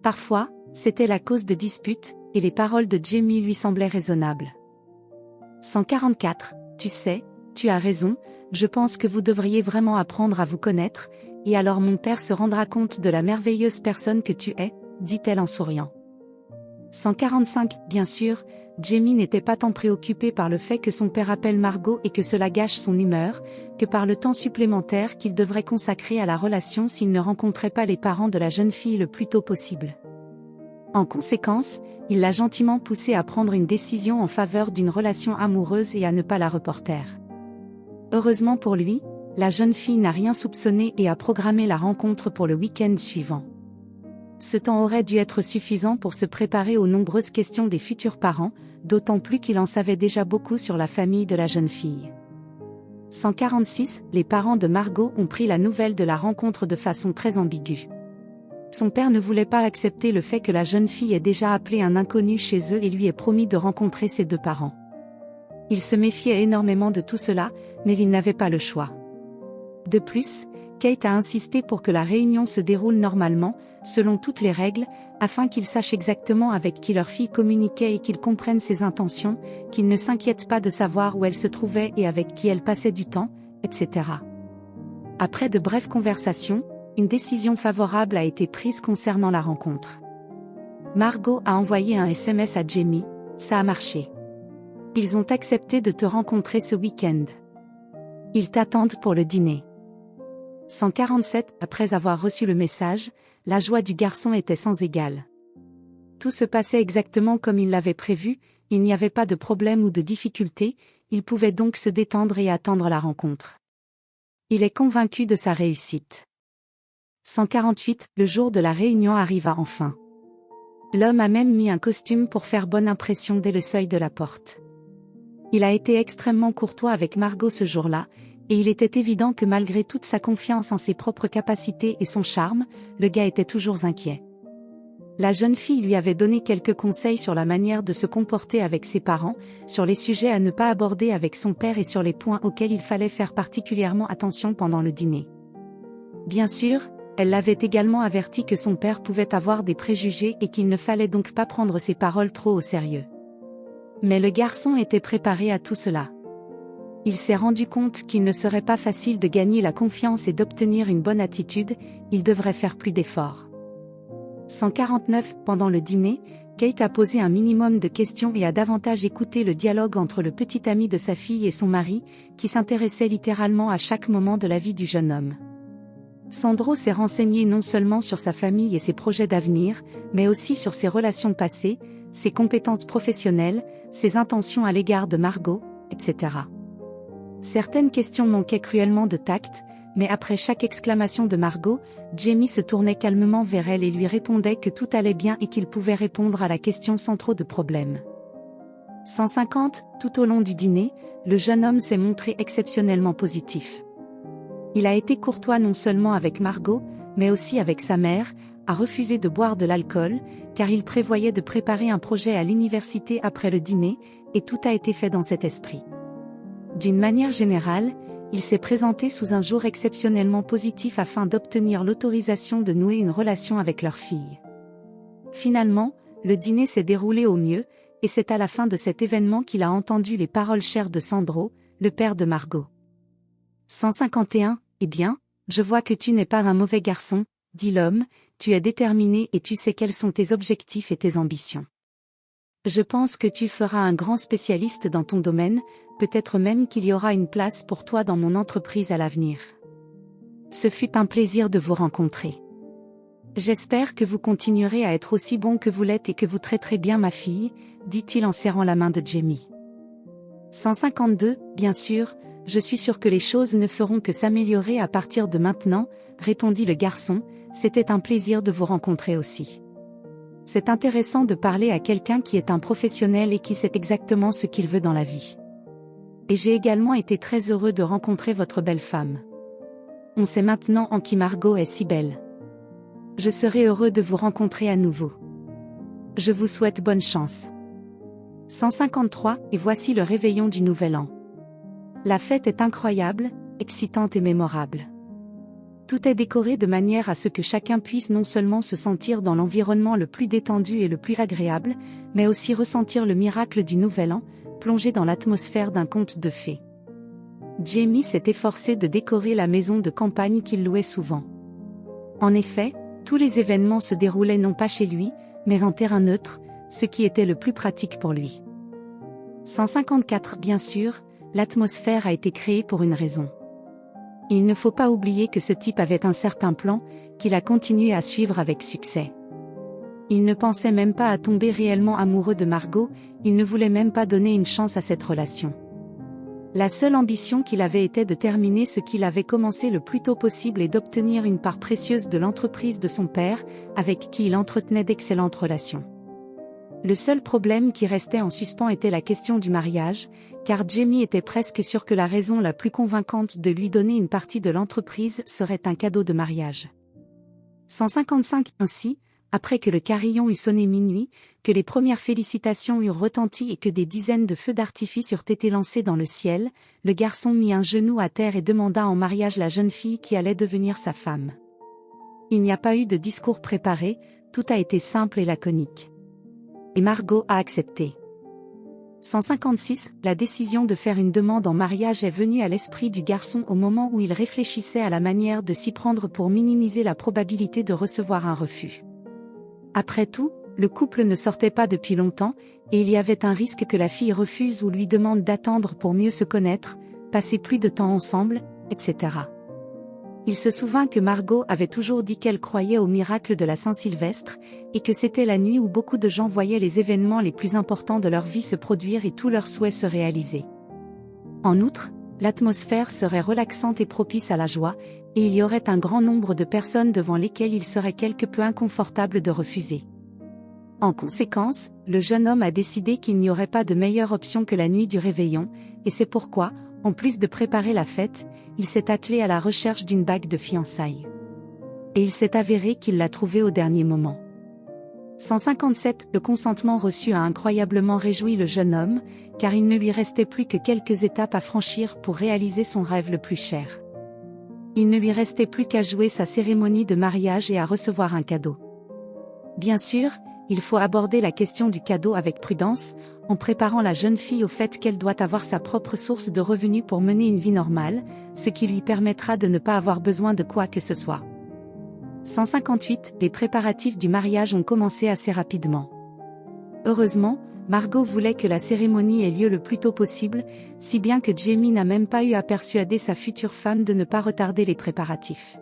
Parfois, c'était la cause de disputes, et les paroles de Jamie lui semblaient raisonnables. 144. Tu sais, tu as raison, je pense que vous devriez vraiment apprendre à vous connaître, et alors mon père se rendra compte de la merveilleuse personne que tu es, dit-elle en souriant. 145. Bien sûr, Jamie n'était pas tant préoccupé par le fait que son père appelle Margot et que cela gâche son humeur, que par le temps supplémentaire qu'il devrait consacrer à la relation s'il ne rencontrait pas les parents de la jeune fille le plus tôt possible. En conséquence, il l'a gentiment poussée à prendre une décision en faveur d'une relation amoureuse et à ne pas la reporter. Heureusement pour lui, la jeune fille n'a rien soupçonné et a programmé la rencontre pour le week-end suivant. Ce temps aurait dû être suffisant pour se préparer aux nombreuses questions des futurs parents, d'autant plus qu'il en savait déjà beaucoup sur la famille de la jeune fille. 146. Les parents de Margot ont pris la nouvelle de la rencontre de façon très ambiguë. Son père ne voulait pas accepter le fait que la jeune fille ait déjà appelé un inconnu chez eux et lui ait promis de rencontrer ses deux parents. Il se méfiait énormément de tout cela, mais il n'avait pas le choix. De plus, Kate a insisté pour que la réunion se déroule normalement, selon toutes les règles, afin qu'ils sachent exactement avec qui leur fille communiquait et qu'ils comprennent ses intentions, qu'ils ne s'inquiètent pas de savoir où elle se trouvait et avec qui elle passait du temps, etc. Après de brèves conversations, une décision favorable a été prise concernant la rencontre. Margot a envoyé un SMS à Jamie, ça a marché. Ils ont accepté de te rencontrer ce week-end. Ils t'attendent pour le dîner. 147. Après avoir reçu le message, la joie du garçon était sans égale. Tout se passait exactement comme il l'avait prévu, il n'y avait pas de problème ou de difficulté, il pouvait donc se détendre et attendre la rencontre. Il est convaincu de sa réussite. 148. Le jour de la réunion arriva enfin. L'homme a même mis un costume pour faire bonne impression dès le seuil de la porte. Il a été extrêmement courtois avec Margot ce jour-là, et il était évident que malgré toute sa confiance en ses propres capacités et son charme, le gars était toujours inquiet. La jeune fille lui avait donné quelques conseils sur la manière de se comporter avec ses parents, sur les sujets à ne pas aborder avec son père et sur les points auxquels il fallait faire particulièrement attention pendant le dîner. Bien sûr, elle l'avait également averti que son père pouvait avoir des préjugés et qu'il ne fallait donc pas prendre ses paroles trop au sérieux. Mais le garçon était préparé à tout cela. Il s'est rendu compte qu'il ne serait pas facile de gagner la confiance et d'obtenir une bonne attitude, il devrait faire plus d'efforts. 149. Pendant le dîner, Kate a posé un minimum de questions et a davantage écouté le dialogue entre le petit ami de sa fille et son mari, qui s'intéressait littéralement à chaque moment de la vie du jeune homme. Sandro s'est renseigné non seulement sur sa famille et ses projets d'avenir, mais aussi sur ses relations passées, ses compétences professionnelles, ses intentions à l'égard de Margot, etc. Certaines questions manquaient cruellement de tact, mais après chaque exclamation de Margot, Jamie se tournait calmement vers elle et lui répondait que tout allait bien et qu'il pouvait répondre à la question sans trop de problèmes. 150. Tout au long du dîner, le jeune homme s'est montré exceptionnellement positif. Il a été courtois non seulement avec Margot, mais aussi avec sa mère, a refusé de boire de l'alcool, car il prévoyait de préparer un projet à l'université après le dîner, et tout a été fait dans cet esprit. D'une manière générale, il s'est présenté sous un jour exceptionnellement positif afin d'obtenir l'autorisation de nouer une relation avec leur fille. Finalement, le dîner s'est déroulé au mieux, et c'est à la fin de cet événement qu'il a entendu les paroles chères de Sandro, le père de Margot. 151. Eh bien, je vois que tu n'es pas un mauvais garçon, dit l'homme, tu es déterminé et tu sais quels sont tes objectifs et tes ambitions. Je pense que tu feras un grand spécialiste dans ton domaine, peut-être même qu'il y aura une place pour toi dans mon entreprise à l'avenir. Ce fut un plaisir de vous rencontrer. J'espère que vous continuerez à être aussi bon que vous l'êtes et que vous traiterez bien ma fille, dit-il en serrant la main de Jamie. 152. Bien sûr, je suis sûr que les choses ne feront que s'améliorer à partir de maintenant, répondit le garçon, c'était un plaisir de vous rencontrer aussi. C'est intéressant de parler à quelqu'un qui est un professionnel et qui sait exactement ce qu'il veut dans la vie. Et j'ai également été très heureux de rencontrer votre belle femme. On sait maintenant en qui Margot est si belle. Je serai heureux de vous rencontrer à nouveau. Je vous souhaite bonne chance. 153. Et voici le réveillon du Nouvel An. La fête est incroyable, excitante et mémorable. Tout est décoré de manière à ce que chacun puisse non seulement se sentir dans l'environnement le plus détendu et le plus agréable, mais aussi ressentir le miracle du Nouvel An, plongé dans l'atmosphère d'un conte de fées. Jamie s'est efforcé de décorer la maison de campagne qu'il louait souvent. En effet, tous les événements se déroulaient non pas chez lui, mais en terrain neutre, ce qui était le plus pratique pour lui. 154. Bien sûr, l'atmosphère a été créée pour une raison. Il ne faut pas oublier que ce type avait un certain plan, qu'il a continué à suivre avec succès. Il ne pensait même pas à tomber réellement amoureux de Margot, il ne voulait même pas donner une chance à cette relation. La seule ambition qu'il avait était de terminer ce qu'il avait commencé le plus tôt possible et d'obtenir une part précieuse de l'entreprise de son père, avec qui il entretenait d'excellentes relations. Le seul problème qui restait en suspens était la question du mariage, car Jamie était presque sûr que la raison la plus convaincante de lui donner une partie de l'entreprise serait un cadeau de mariage. 155. Ainsi, après que le carillon eut sonné minuit, que les premières félicitations eurent retenti et que des dizaines de feux d'artifice eurent été lancés dans le ciel, le garçon mit un genou à terre et demanda en mariage la jeune fille qui allait devenir sa femme. Il n'y a pas eu de discours préparé, tout a été simple et laconique. Et Margot a accepté. 156. La décision de faire une demande en mariage est venue à l'esprit du garçon au moment où il réfléchissait à la manière de s'y prendre pour minimiser la probabilité de recevoir un refus. Après tout, le couple ne sortait pas depuis longtemps, et il y avait un risque que la fille refuse ou lui demande d'attendre pour mieux se connaître, passer plus de temps ensemble, etc. Il se souvint que Margot avait toujours dit qu'elle croyait au miracle de la Saint-Sylvestre, et que c'était la nuit où beaucoup de gens voyaient les événements les plus importants de leur vie se produire et tous leurs souhaits se réaliser. En outre, l'atmosphère serait relaxante et propice à la joie, et il y aurait un grand nombre de personnes devant lesquelles il serait quelque peu inconfortable de refuser. En conséquence, le jeune homme a décidé qu'il n'y aurait pas de meilleure option que la nuit du réveillon, et c'est pourquoi, en plus de préparer la fête, il s'est attelé à la recherche d'une bague de fiançailles. Et il s'est avéré qu'il l'a trouvée au dernier moment. 157. Le consentement reçu a incroyablement réjoui le jeune homme, car il ne lui restait plus que quelques étapes à franchir pour réaliser son rêve le plus cher. Il ne lui restait plus qu'à jouer sa cérémonie de mariage et à recevoir un cadeau. Bien sûr, il faut aborder la question du cadeau avec prudence, en préparant la jeune fille au fait qu'elle doit avoir sa propre source de revenus pour mener une vie normale, ce qui lui permettra de ne pas avoir besoin de quoi que ce soit. 158. Les préparatifs du mariage ont commencé assez rapidement. Heureusement, Margot voulait que la cérémonie ait lieu le plus tôt possible, si bien que Jamie n'a même pas eu à persuader sa future femme de ne pas retarder les préparatifs.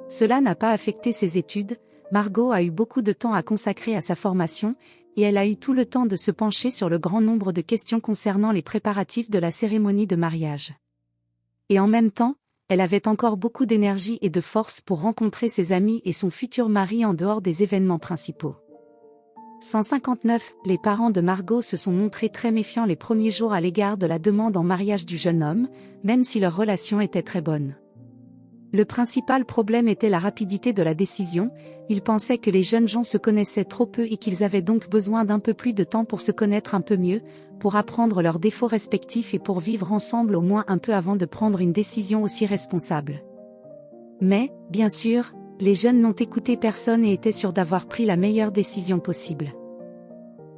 Cela n'a pas affecté ses études, Margot a eu beaucoup de temps à consacrer à sa formation, et elle a eu tout le temps de se pencher sur le grand nombre de questions concernant les préparatifs de la cérémonie de mariage. Et en même temps, elle avait encore beaucoup d'énergie et de force pour rencontrer ses amis et son futur mari en dehors des événements principaux. 159. Les parents de Margot se sont montrés très méfiants les premiers jours à l'égard de la demande en mariage du jeune homme, même si leur relation était très bonne. Le principal problème était la rapidité de la décision. Il pensait que les jeunes gens se connaissaient trop peu et qu'ils avaient donc besoin d'un peu plus de temps pour se connaître un peu mieux, pour apprendre leurs défauts respectifs et pour vivre ensemble au moins un peu avant de prendre une décision aussi responsable. Mais, bien sûr, les jeunes n'ont écouté personne et étaient sûrs d'avoir pris la meilleure décision possible.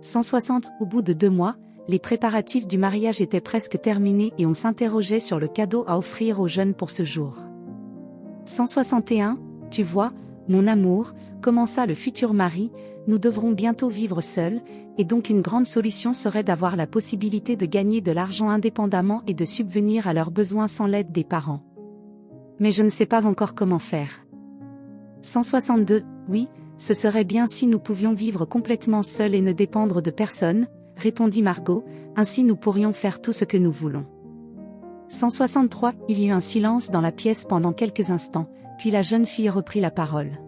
160. Au bout de 2 mois, les préparatifs du mariage étaient presque terminés et on s'interrogeait sur le cadeau à offrir aux jeunes pour ce jour. 161. Tu vois, mon amour, commença le futur mari, nous devrons bientôt vivre seuls, et donc une grande solution serait d'avoir la possibilité de gagner de l'argent indépendamment et de subvenir à leurs besoins sans l'aide des parents. Mais je ne sais pas encore comment faire. 162. Oui, ce serait bien si nous pouvions vivre complètement seuls et ne dépendre de personne, répondit Margot, ainsi nous pourrions faire tout ce que nous voulons. 163. Il y eut un silence dans la pièce pendant quelques instants, puis la jeune fille reprit la parole.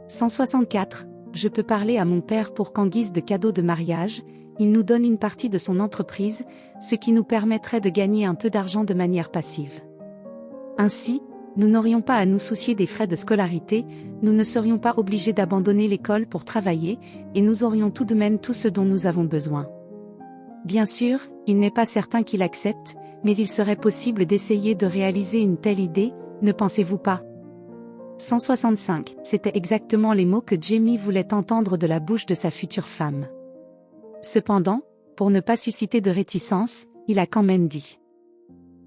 164. Je peux parler à mon père pour qu'en guise de cadeau de mariage, il nous donne une partie de son entreprise, ce qui nous permettrait de gagner un peu d'argent de manière passive. Ainsi, nous n'aurions pas à nous soucier des frais de scolarité, nous ne serions pas obligés d'abandonner l'école pour travailler, et nous aurions tout de même tout ce dont nous avons besoin. Bien sûr, il n'est pas certain qu'il accepte, mais il serait possible d'essayer de réaliser une telle idée, ne pensez-vous pas ? 165. C'étaient exactement les mots que Jamie voulait entendre de la bouche de sa future femme. Cependant, pour ne pas susciter de réticence, il a quand même dit.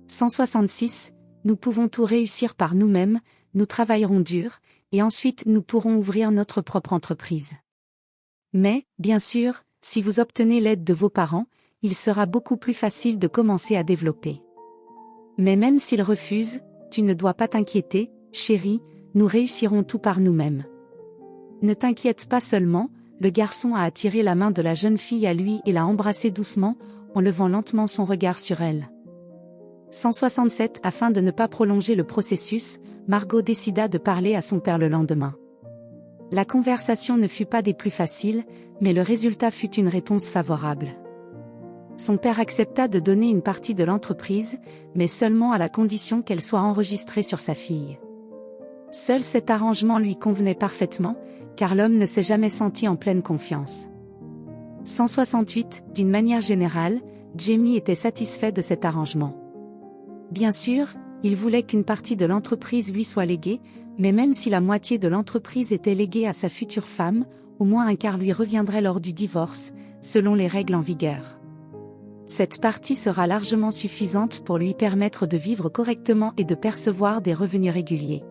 166. Nous pouvons tout réussir par nous-mêmes, nous travaillerons dur, et ensuite nous pourrons ouvrir notre propre entreprise. Mais, bien sûr, si vous obtenez l'aide de vos parents, il sera beaucoup plus facile de commencer à développer. Mais même s'ils refusent, tu ne dois pas t'inquiéter, chérie, nous réussirons tout par nous-mêmes. Ne t'inquiète pas seulement, le garçon a attiré la main de la jeune fille à lui et l'a embrassée doucement, en levant lentement son regard sur elle. 167. Afin de ne pas prolonger le processus, Margot décida de parler à son père le lendemain. La conversation ne fut pas des plus faciles, mais le résultat fut une réponse favorable. Son père accepta de donner une partie de l'entreprise, mais seulement à la condition qu'elle soit enregistrée sur sa fille. Seul cet arrangement lui convenait parfaitement, car l'homme ne s'est jamais senti en pleine confiance. 168. D'une manière générale, Jamie était satisfait de cet arrangement. Bien sûr, il voulait qu'une partie de l'entreprise lui soit léguée, mais même si la moitié de l'entreprise était léguée à sa future femme, au moins un quart lui reviendrait lors du divorce, selon les règles en vigueur. Cette partie sera largement suffisante pour lui permettre de vivre correctement et de percevoir des revenus réguliers.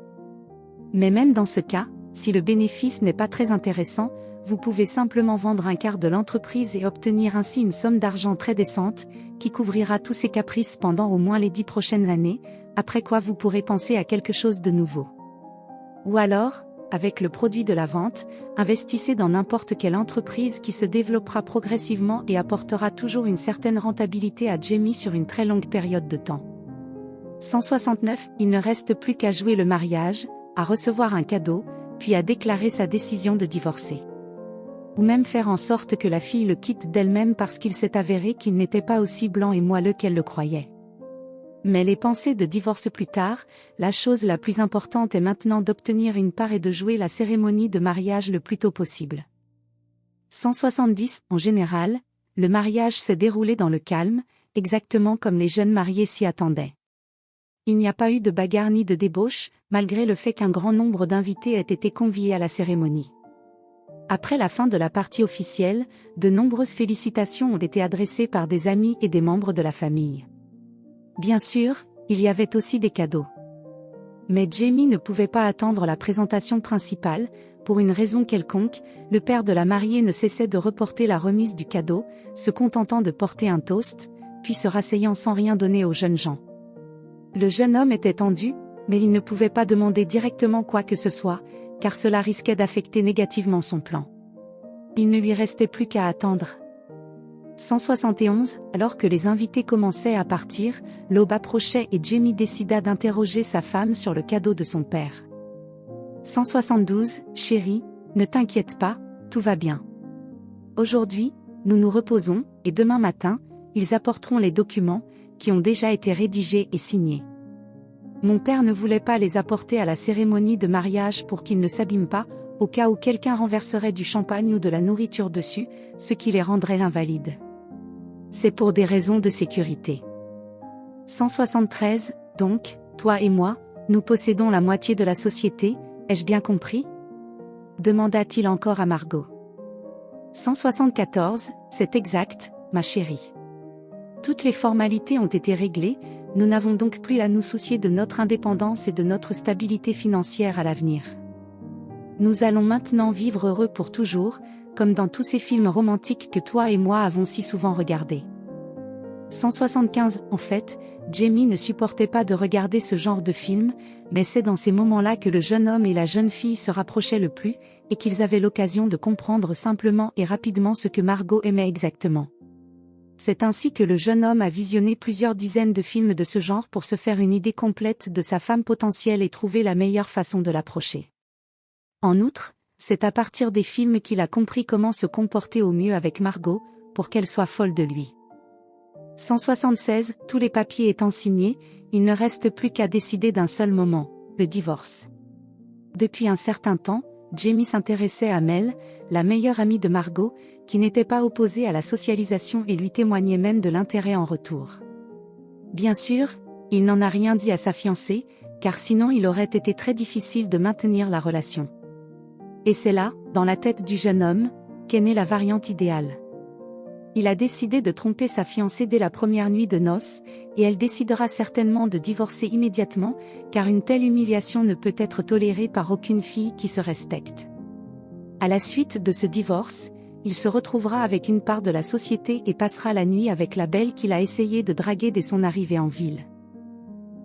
Mais même dans ce cas, si le bénéfice n'est pas très intéressant, vous pouvez simplement vendre un quart de l'entreprise et obtenir ainsi une somme d'argent très décente, qui couvrira tous ses caprices pendant au moins les 10 prochaines années, après quoi vous pourrez penser à quelque chose de nouveau. Ou alors, avec le produit de la vente, investissez dans n'importe quelle entreprise qui se développera progressivement et apportera toujours une certaine rentabilité à Jamie sur une très longue période de temps. 169. Il ne reste plus qu'à jouer le mariage, à recevoir un cadeau, puis à déclarer sa décision de divorcer. Ou même faire en sorte que la fille le quitte d'elle-même parce qu'il s'est avéré qu'il n'était pas aussi blanc et moelleux qu'elle le croyait. Mais les pensées de divorce plus tard, la chose la plus importante est maintenant d'obtenir une part et de jouer la cérémonie de mariage le plus tôt possible. 170. En général, le mariage s'est déroulé dans le calme, exactement comme les jeunes mariés s'y attendaient. Il n'y a pas eu de bagarre ni de débauche, malgré le fait qu'un grand nombre d'invités aient été conviés à la cérémonie. Après la fin de la partie officielle, de nombreuses félicitations ont été adressées par des amis et des membres de la famille. Bien sûr, il y avait aussi des cadeaux. Mais Jamie ne pouvait pas attendre la présentation principale, pour une raison quelconque, le père de la mariée ne cessait de reporter la remise du cadeau, se contentant de porter un toast, puis se rasseyant sans rien donner aux jeunes gens. Le jeune homme était tendu, mais il ne pouvait pas demander directement quoi que ce soit, car cela risquait d'affecter négativement son plan. Il ne lui restait plus qu'à attendre. 171. Alors que les invités commençaient à partir, l'aube approchait et Jamie décida d'interroger sa femme sur le cadeau de son père. 172. Chérie, ne t'inquiète pas, tout va bien. Aujourd'hui, nous nous reposons, et demain matin, ils apporteront les documents, qui ont déjà été rédigés et signés. Mon père ne voulait pas les apporter à la cérémonie de mariage pour qu'ils ne s'abîment pas, au cas où quelqu'un renverserait du champagne ou de la nourriture dessus, ce qui les rendrait invalides. C'est pour des raisons de sécurité. 173, donc, toi et moi, nous possédons la moitié de la société, ai-je bien compris ? Demanda-t-il encore à Margot. 174, c'est exact, ma chérie. Toutes les formalités ont été réglées, nous n'avons donc plus à nous soucier de notre indépendance et de notre stabilité financière à l'avenir. Nous allons maintenant vivre heureux pour toujours, comme dans tous ces films romantiques que toi et moi avons si souvent regardés. 175, en fait, Jamie ne supportait pas de regarder ce genre de film, mais c'est dans ces moments-là que le jeune homme et la jeune fille se rapprochaient le plus, et qu'ils avaient l'occasion de comprendre simplement et rapidement ce que Margot aimait exactement. C'est ainsi que le jeune homme a visionné plusieurs dizaines de films de ce genre pour se faire une idée complète de sa femme potentielle et trouver la meilleure façon de l'approcher. En outre, c'est à partir des films qu'il a compris comment se comporter au mieux avec Margot, pour qu'elle soit folle de lui. 176, tous les papiers étant signés, il ne reste plus qu'à décider d'un seul moment, le divorce. Depuis un certain temps, Jamie s'intéressait à Mel, la meilleure amie de Margot, qui n'était pas opposée à la socialisation et lui témoignait même de l'intérêt en retour. Bien sûr, il n'en a rien dit à sa fiancée, car sinon il aurait été très difficile de maintenir la relation. Et c'est là, dans la tête du jeune homme, qu'est née la variante idéale. Il a décidé de tromper sa fiancée dès la première nuit de noces, et elle décidera certainement de divorcer immédiatement, car une telle humiliation ne peut être tolérée par aucune fille qui se respecte. À la suite de ce divorce, il se retrouvera avec une part de la société et passera la nuit avec la belle qu'il a essayé de draguer dès son arrivée en ville.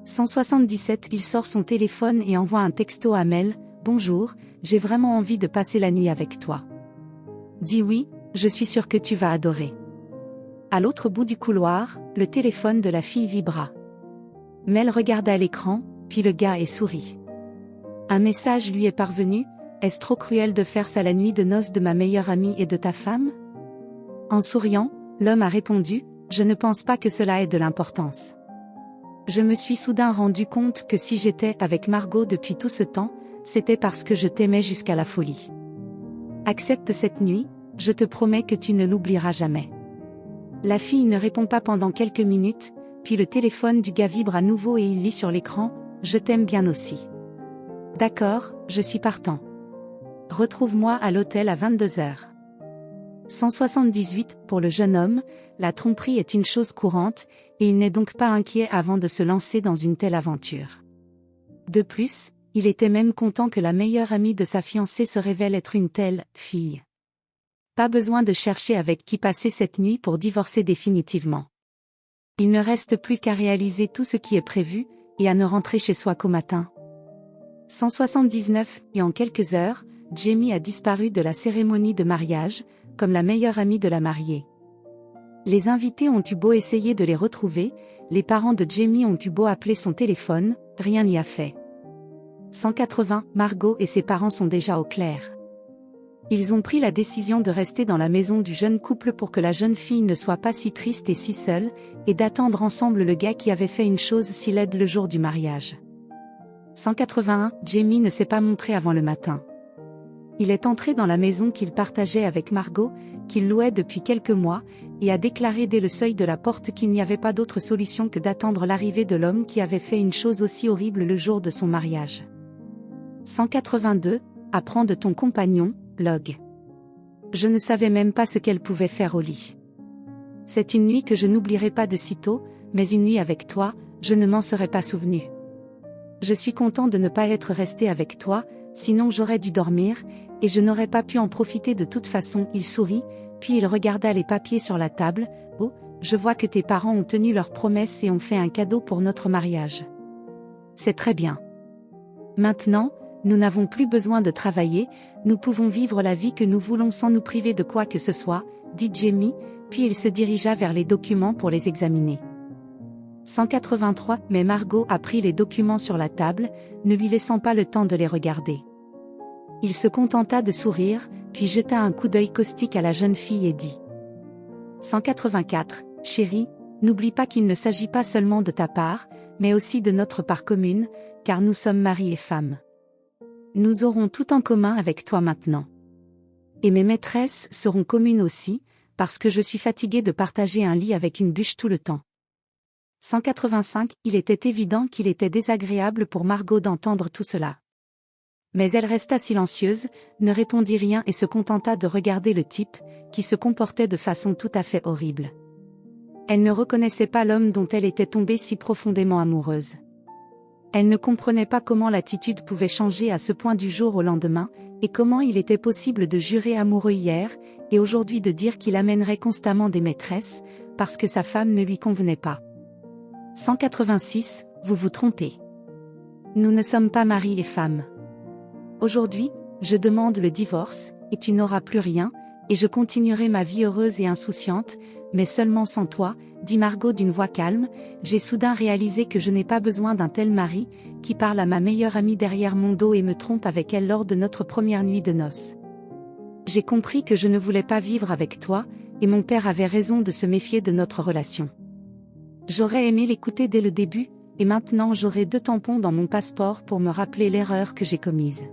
177, il sort son téléphone et envoie un texto à Mel, « Bonjour, j'ai vraiment envie de passer la nuit avec toi. Dis oui, je suis sûr que tu vas adorer. » À l'autre bout du couloir, le téléphone de la fille vibra. Mel regarda l'écran, puis le gars et sourit. Un message lui est parvenu, « Est-ce trop cruel de faire ça la nuit de noces de ma meilleure amie et de ta femme ?» En souriant, l'homme a répondu, « Je ne pense pas que cela ait de l'importance. Je me suis soudain rendu compte que si j'étais avec Margot depuis tout ce temps, c'était parce que je t'aimais jusqu'à la folie. Accepte cette nuit, je te promets que tu ne l'oublieras jamais. » La fille ne répond pas pendant quelques minutes, puis le téléphone du gars vibre à nouveau et il lit sur l'écran, « Je t'aime bien aussi. » D'accord, je suis partant. Retrouve-moi à l'hôtel à 22h. 178, pour le jeune homme, la tromperie est une chose courante, et il n'est donc pas inquiet avant de se lancer dans une telle aventure. De plus, il était même content que la meilleure amie de sa fiancée se révèle être une telle fille. Pas besoin de chercher avec qui passer cette nuit pour divorcer définitivement. Il ne reste plus qu'à réaliser tout ce qui est prévu, et à ne rentrer chez soi qu'au matin. 179, et en quelques heures, Jamie a disparu de la cérémonie de mariage, comme la meilleure amie de la mariée. Les invités ont eu beau essayer de les retrouver, les parents de Jamie ont eu beau appeler son téléphone, rien n'y a fait. 180, Margot et ses parents sont déjà au clair. Ils ont pris la décision de rester dans la maison du jeune couple pour que la jeune fille ne soit pas si triste et si seule, et d'attendre ensemble le gars qui avait fait une chose si laide le jour du mariage. 181, Jamie ne s'est pas montré avant le matin. Il est entré dans la maison qu'il partageait avec Margot, qu'il louait depuis quelques mois, et a déclaré dès le seuil de la porte qu'il n'y avait pas d'autre solution que d'attendre l'arrivée de l'homme qui avait fait une chose aussi horrible le jour de son mariage. 182, apprends de ton compagnon, Log. Je ne savais même pas ce qu'elle pouvait faire au lit. C'est une nuit que je n'oublierai pas de sitôt, mais une nuit avec toi, je ne m'en serais pas souvenu. Je suis content de ne pas être resté avec toi, sinon j'aurais dû dormir, et je n'aurais pas pu en profiter de toute façon. Il sourit, puis il regarda les papiers sur la table. Oh, je vois que tes parents ont tenu leurs promesses et ont fait un cadeau pour notre mariage. C'est très bien. Maintenant, nous n'avons plus besoin de travailler, nous pouvons vivre la vie que nous voulons sans nous priver de quoi que ce soit, dit Jamie, puis il se dirigea vers les documents pour les examiner. 183, mais Margot a pris les documents sur la table, ne lui laissant pas le temps de les regarder. Il se contenta de sourire, puis jeta un coup d'œil caustique à la jeune fille et dit. 184, chérie, n'oublie pas qu'il ne s'agit pas seulement de ta part, mais aussi de notre part commune, car nous sommes mari et femme. Nous aurons tout en commun avec toi maintenant. Et mes maîtresses seront communes aussi, parce que je suis fatiguée de partager un lit avec une bûche tout le temps. 185. Il était évident qu'il était désagréable pour Margot d'entendre tout cela. Mais elle resta silencieuse, ne répondit rien et se contenta de regarder le type, qui se comportait de façon tout à fait horrible. Elle ne reconnaissait pas l'homme dont elle était tombée si profondément amoureuse. Elle ne comprenait pas comment l'attitude pouvait changer à ce point du jour au lendemain, et comment il était possible de jurer amoureux hier, et aujourd'hui de dire qu'il amènerait constamment des maîtresses, parce que sa femme ne lui convenait pas. 186. Vous vous trompez. Nous ne sommes pas mari et femme. Aujourd'hui, je demande le divorce, et tu n'auras plus rien, et je continuerai ma vie heureuse et insouciante, mais seulement sans toi, dit Margot d'une voix calme. J'ai soudain réalisé que je n'ai pas besoin d'un tel mari, qui parle à ma meilleure amie derrière mon dos et me trompe avec elle lors de notre première nuit de noces. J'ai compris que je ne voulais pas vivre avec toi, et mon père avait raison de se méfier de notre relation. J'aurais aimé l'écouter dès le début, et maintenant j'aurai 2 tampons dans mon passeport pour me rappeler l'erreur que j'ai commise.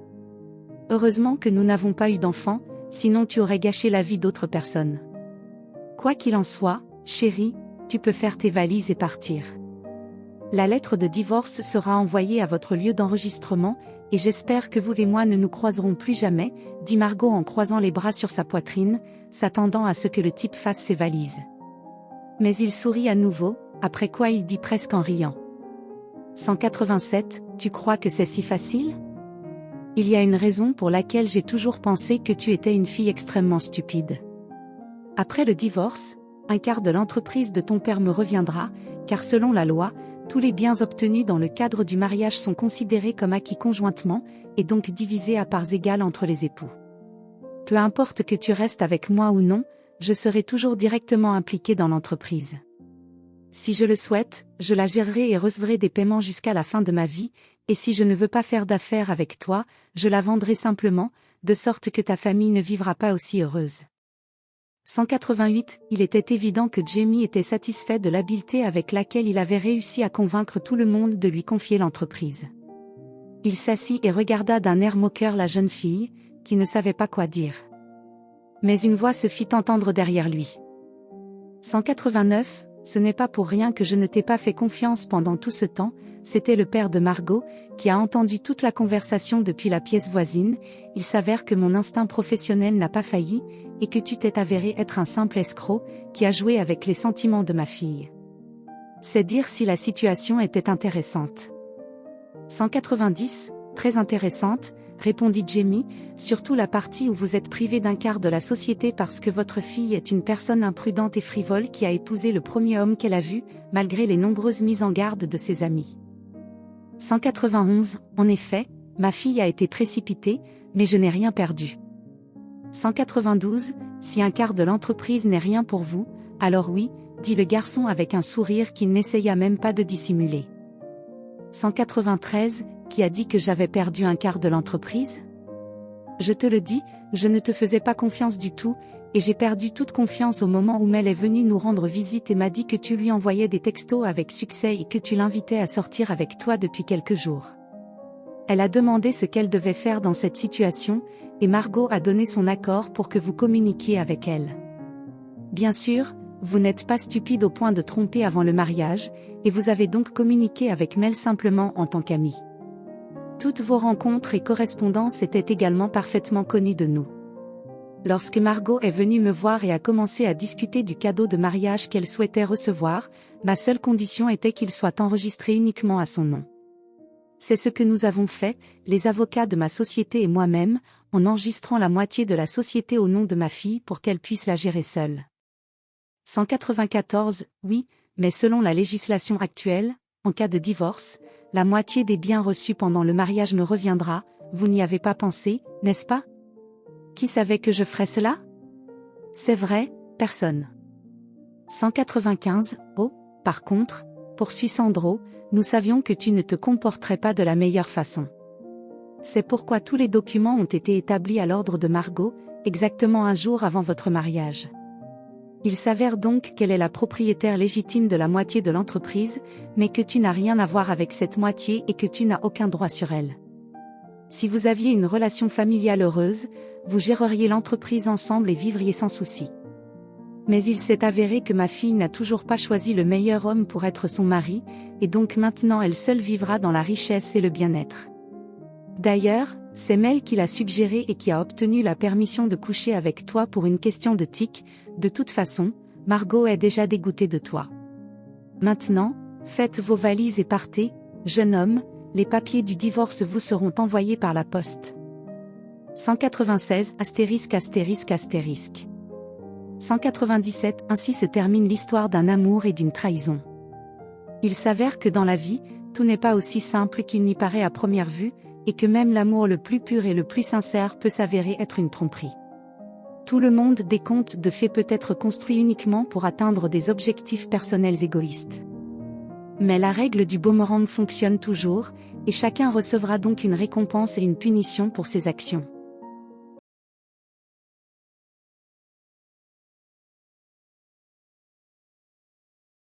Heureusement que nous n'avons pas eu d'enfants, sinon tu aurais gâché la vie d'autres personnes. Quoi qu'il en soit, chérie, tu peux faire tes valises et partir. La lettre de divorce sera envoyée à votre lieu d'enregistrement, et j'espère que vous et moi ne nous croiserons plus jamais, dit Margot en croisant les bras sur sa poitrine, s'attendant à ce que le type fasse ses valises. Mais il sourit à nouveau, après quoi il dit presque en riant. 187. Tu crois que c'est si facile ? Il y a une raison pour laquelle j'ai toujours pensé que tu étais une fille extrêmement stupide. Après le divorce, un quart de l'entreprise de ton père me reviendra, car selon la loi, tous les biens obtenus dans le cadre du mariage sont considérés comme acquis conjointement, et donc divisés à parts égales entre les époux. Peu importe que tu restes avec moi ou non, je serai toujours directement impliqué dans l'entreprise. Si je le souhaite, je la gérerai et recevrai des paiements jusqu'à la fin de ma vie, et si je ne veux pas faire d'affaires avec toi, je la vendrai simplement, de sorte que ta famille ne vivra pas aussi heureuse. 188. Il était évident que Jamie était satisfait de l'habileté avec laquelle il avait réussi à convaincre tout le monde de lui confier l'entreprise. Il s'assit et regarda d'un air moqueur la jeune fille, qui ne savait pas quoi dire. Mais une voix se fit entendre derrière lui. 189. Ce n'est pas pour rien que je ne t'ai pas fait confiance pendant tout ce temps, c'était le père de Margot, qui a entendu toute la conversation depuis la pièce voisine. Il s'avère que mon instinct professionnel n'a pas failli, et que tu t'es avéré être un simple escroc, qui a joué avec les sentiments de ma fille. C'est dire si la situation était intéressante. 190. Très intéressante, répondit Jamie, surtout la partie où vous êtes privé d'un quart de la société parce que votre fille est une personne imprudente et frivole qui a épousé le premier homme qu'elle a vu, malgré les nombreuses mises en garde de ses amis. 191. En effet, ma fille a été précipitée, mais je n'ai rien perdu. 192. Si un quart de l'entreprise n'est rien pour vous, alors oui, dit le garçon avec un sourire qu'il n'essaya même pas de dissimuler. 193. Qui a dit que j'avais perdu un quart de l'entreprise ? Je te le dis, je ne te faisais pas confiance du tout, et j'ai perdu toute confiance au moment où Mel est venue nous rendre visite et m'a dit que tu lui envoyais des textos avec succès et que tu l'invitais à sortir avec toi depuis quelques jours. Elle a demandé ce qu'elle devait faire dans cette situation, et Margot a donné son accord pour que vous communiquiez avec elle. Bien sûr, vous n'êtes pas stupide au point de tromper avant le mariage, et vous avez donc communiqué avec Mel simplement en tant qu'amie. Toutes vos rencontres et correspondances étaient également parfaitement connues de nous. Lorsque Margot est venue me voir et a commencé à discuter du cadeau de mariage qu'elle souhaitait recevoir, ma seule condition était qu'il soit enregistré uniquement à son nom. C'est ce que nous avons fait, les avocats de ma société et moi-même, en enregistrant la moitié de la société au nom de ma fille pour qu'elle puisse la gérer seule. 194. Oui, mais selon la législation actuelle, en cas de divorce, la moitié des biens reçus pendant le mariage me reviendra, vous n'y avez pas pensé, n'est-ce pas ? Qui savait que je ferais cela ? C'est vrai, personne. 195. Oh, par contre, poursuit Sandro, nous savions que tu ne te comporterais pas de la meilleure façon. C'est pourquoi tous les documents ont été établis à l'ordre de Margot, exactement un jour avant votre mariage. Il s'avère donc qu'elle est la propriétaire légitime de la moitié de l'entreprise, mais que tu n'as rien à voir avec cette moitié et que tu n'as aucun droit sur elle. Si vous aviez une relation familiale heureuse, vous géreriez l'entreprise ensemble et vivriez sans souci. Mais il s'est avéré que ma fille n'a toujours pas choisi le meilleur homme pour être son mari, et donc maintenant elle seule vivra dans la richesse et le bien-être. D'ailleurs, c'est Mel qui l'a suggéré et qui a obtenu la permission de coucher avec toi pour une question de tic. De toute façon, Margot est déjà dégoûtée de toi. Maintenant, faites vos valises et partez, jeune homme, les papiers du divorce vous seront envoyés par la poste. 196 ***** 197 Ainsi se termine l'histoire d'un amour et d'une trahison. Il s'avère que dans la vie, tout n'est pas aussi simple qu'il n'y paraît à première vue, et que même l'amour le plus pur et le plus sincère peut s'avérer être une tromperie. Tout le monde des contes de fées peut être construit uniquement pour atteindre des objectifs personnels égoïstes. Mais la règle du boomerang fonctionne toujours, et chacun recevra donc une récompense et une punition pour ses actions.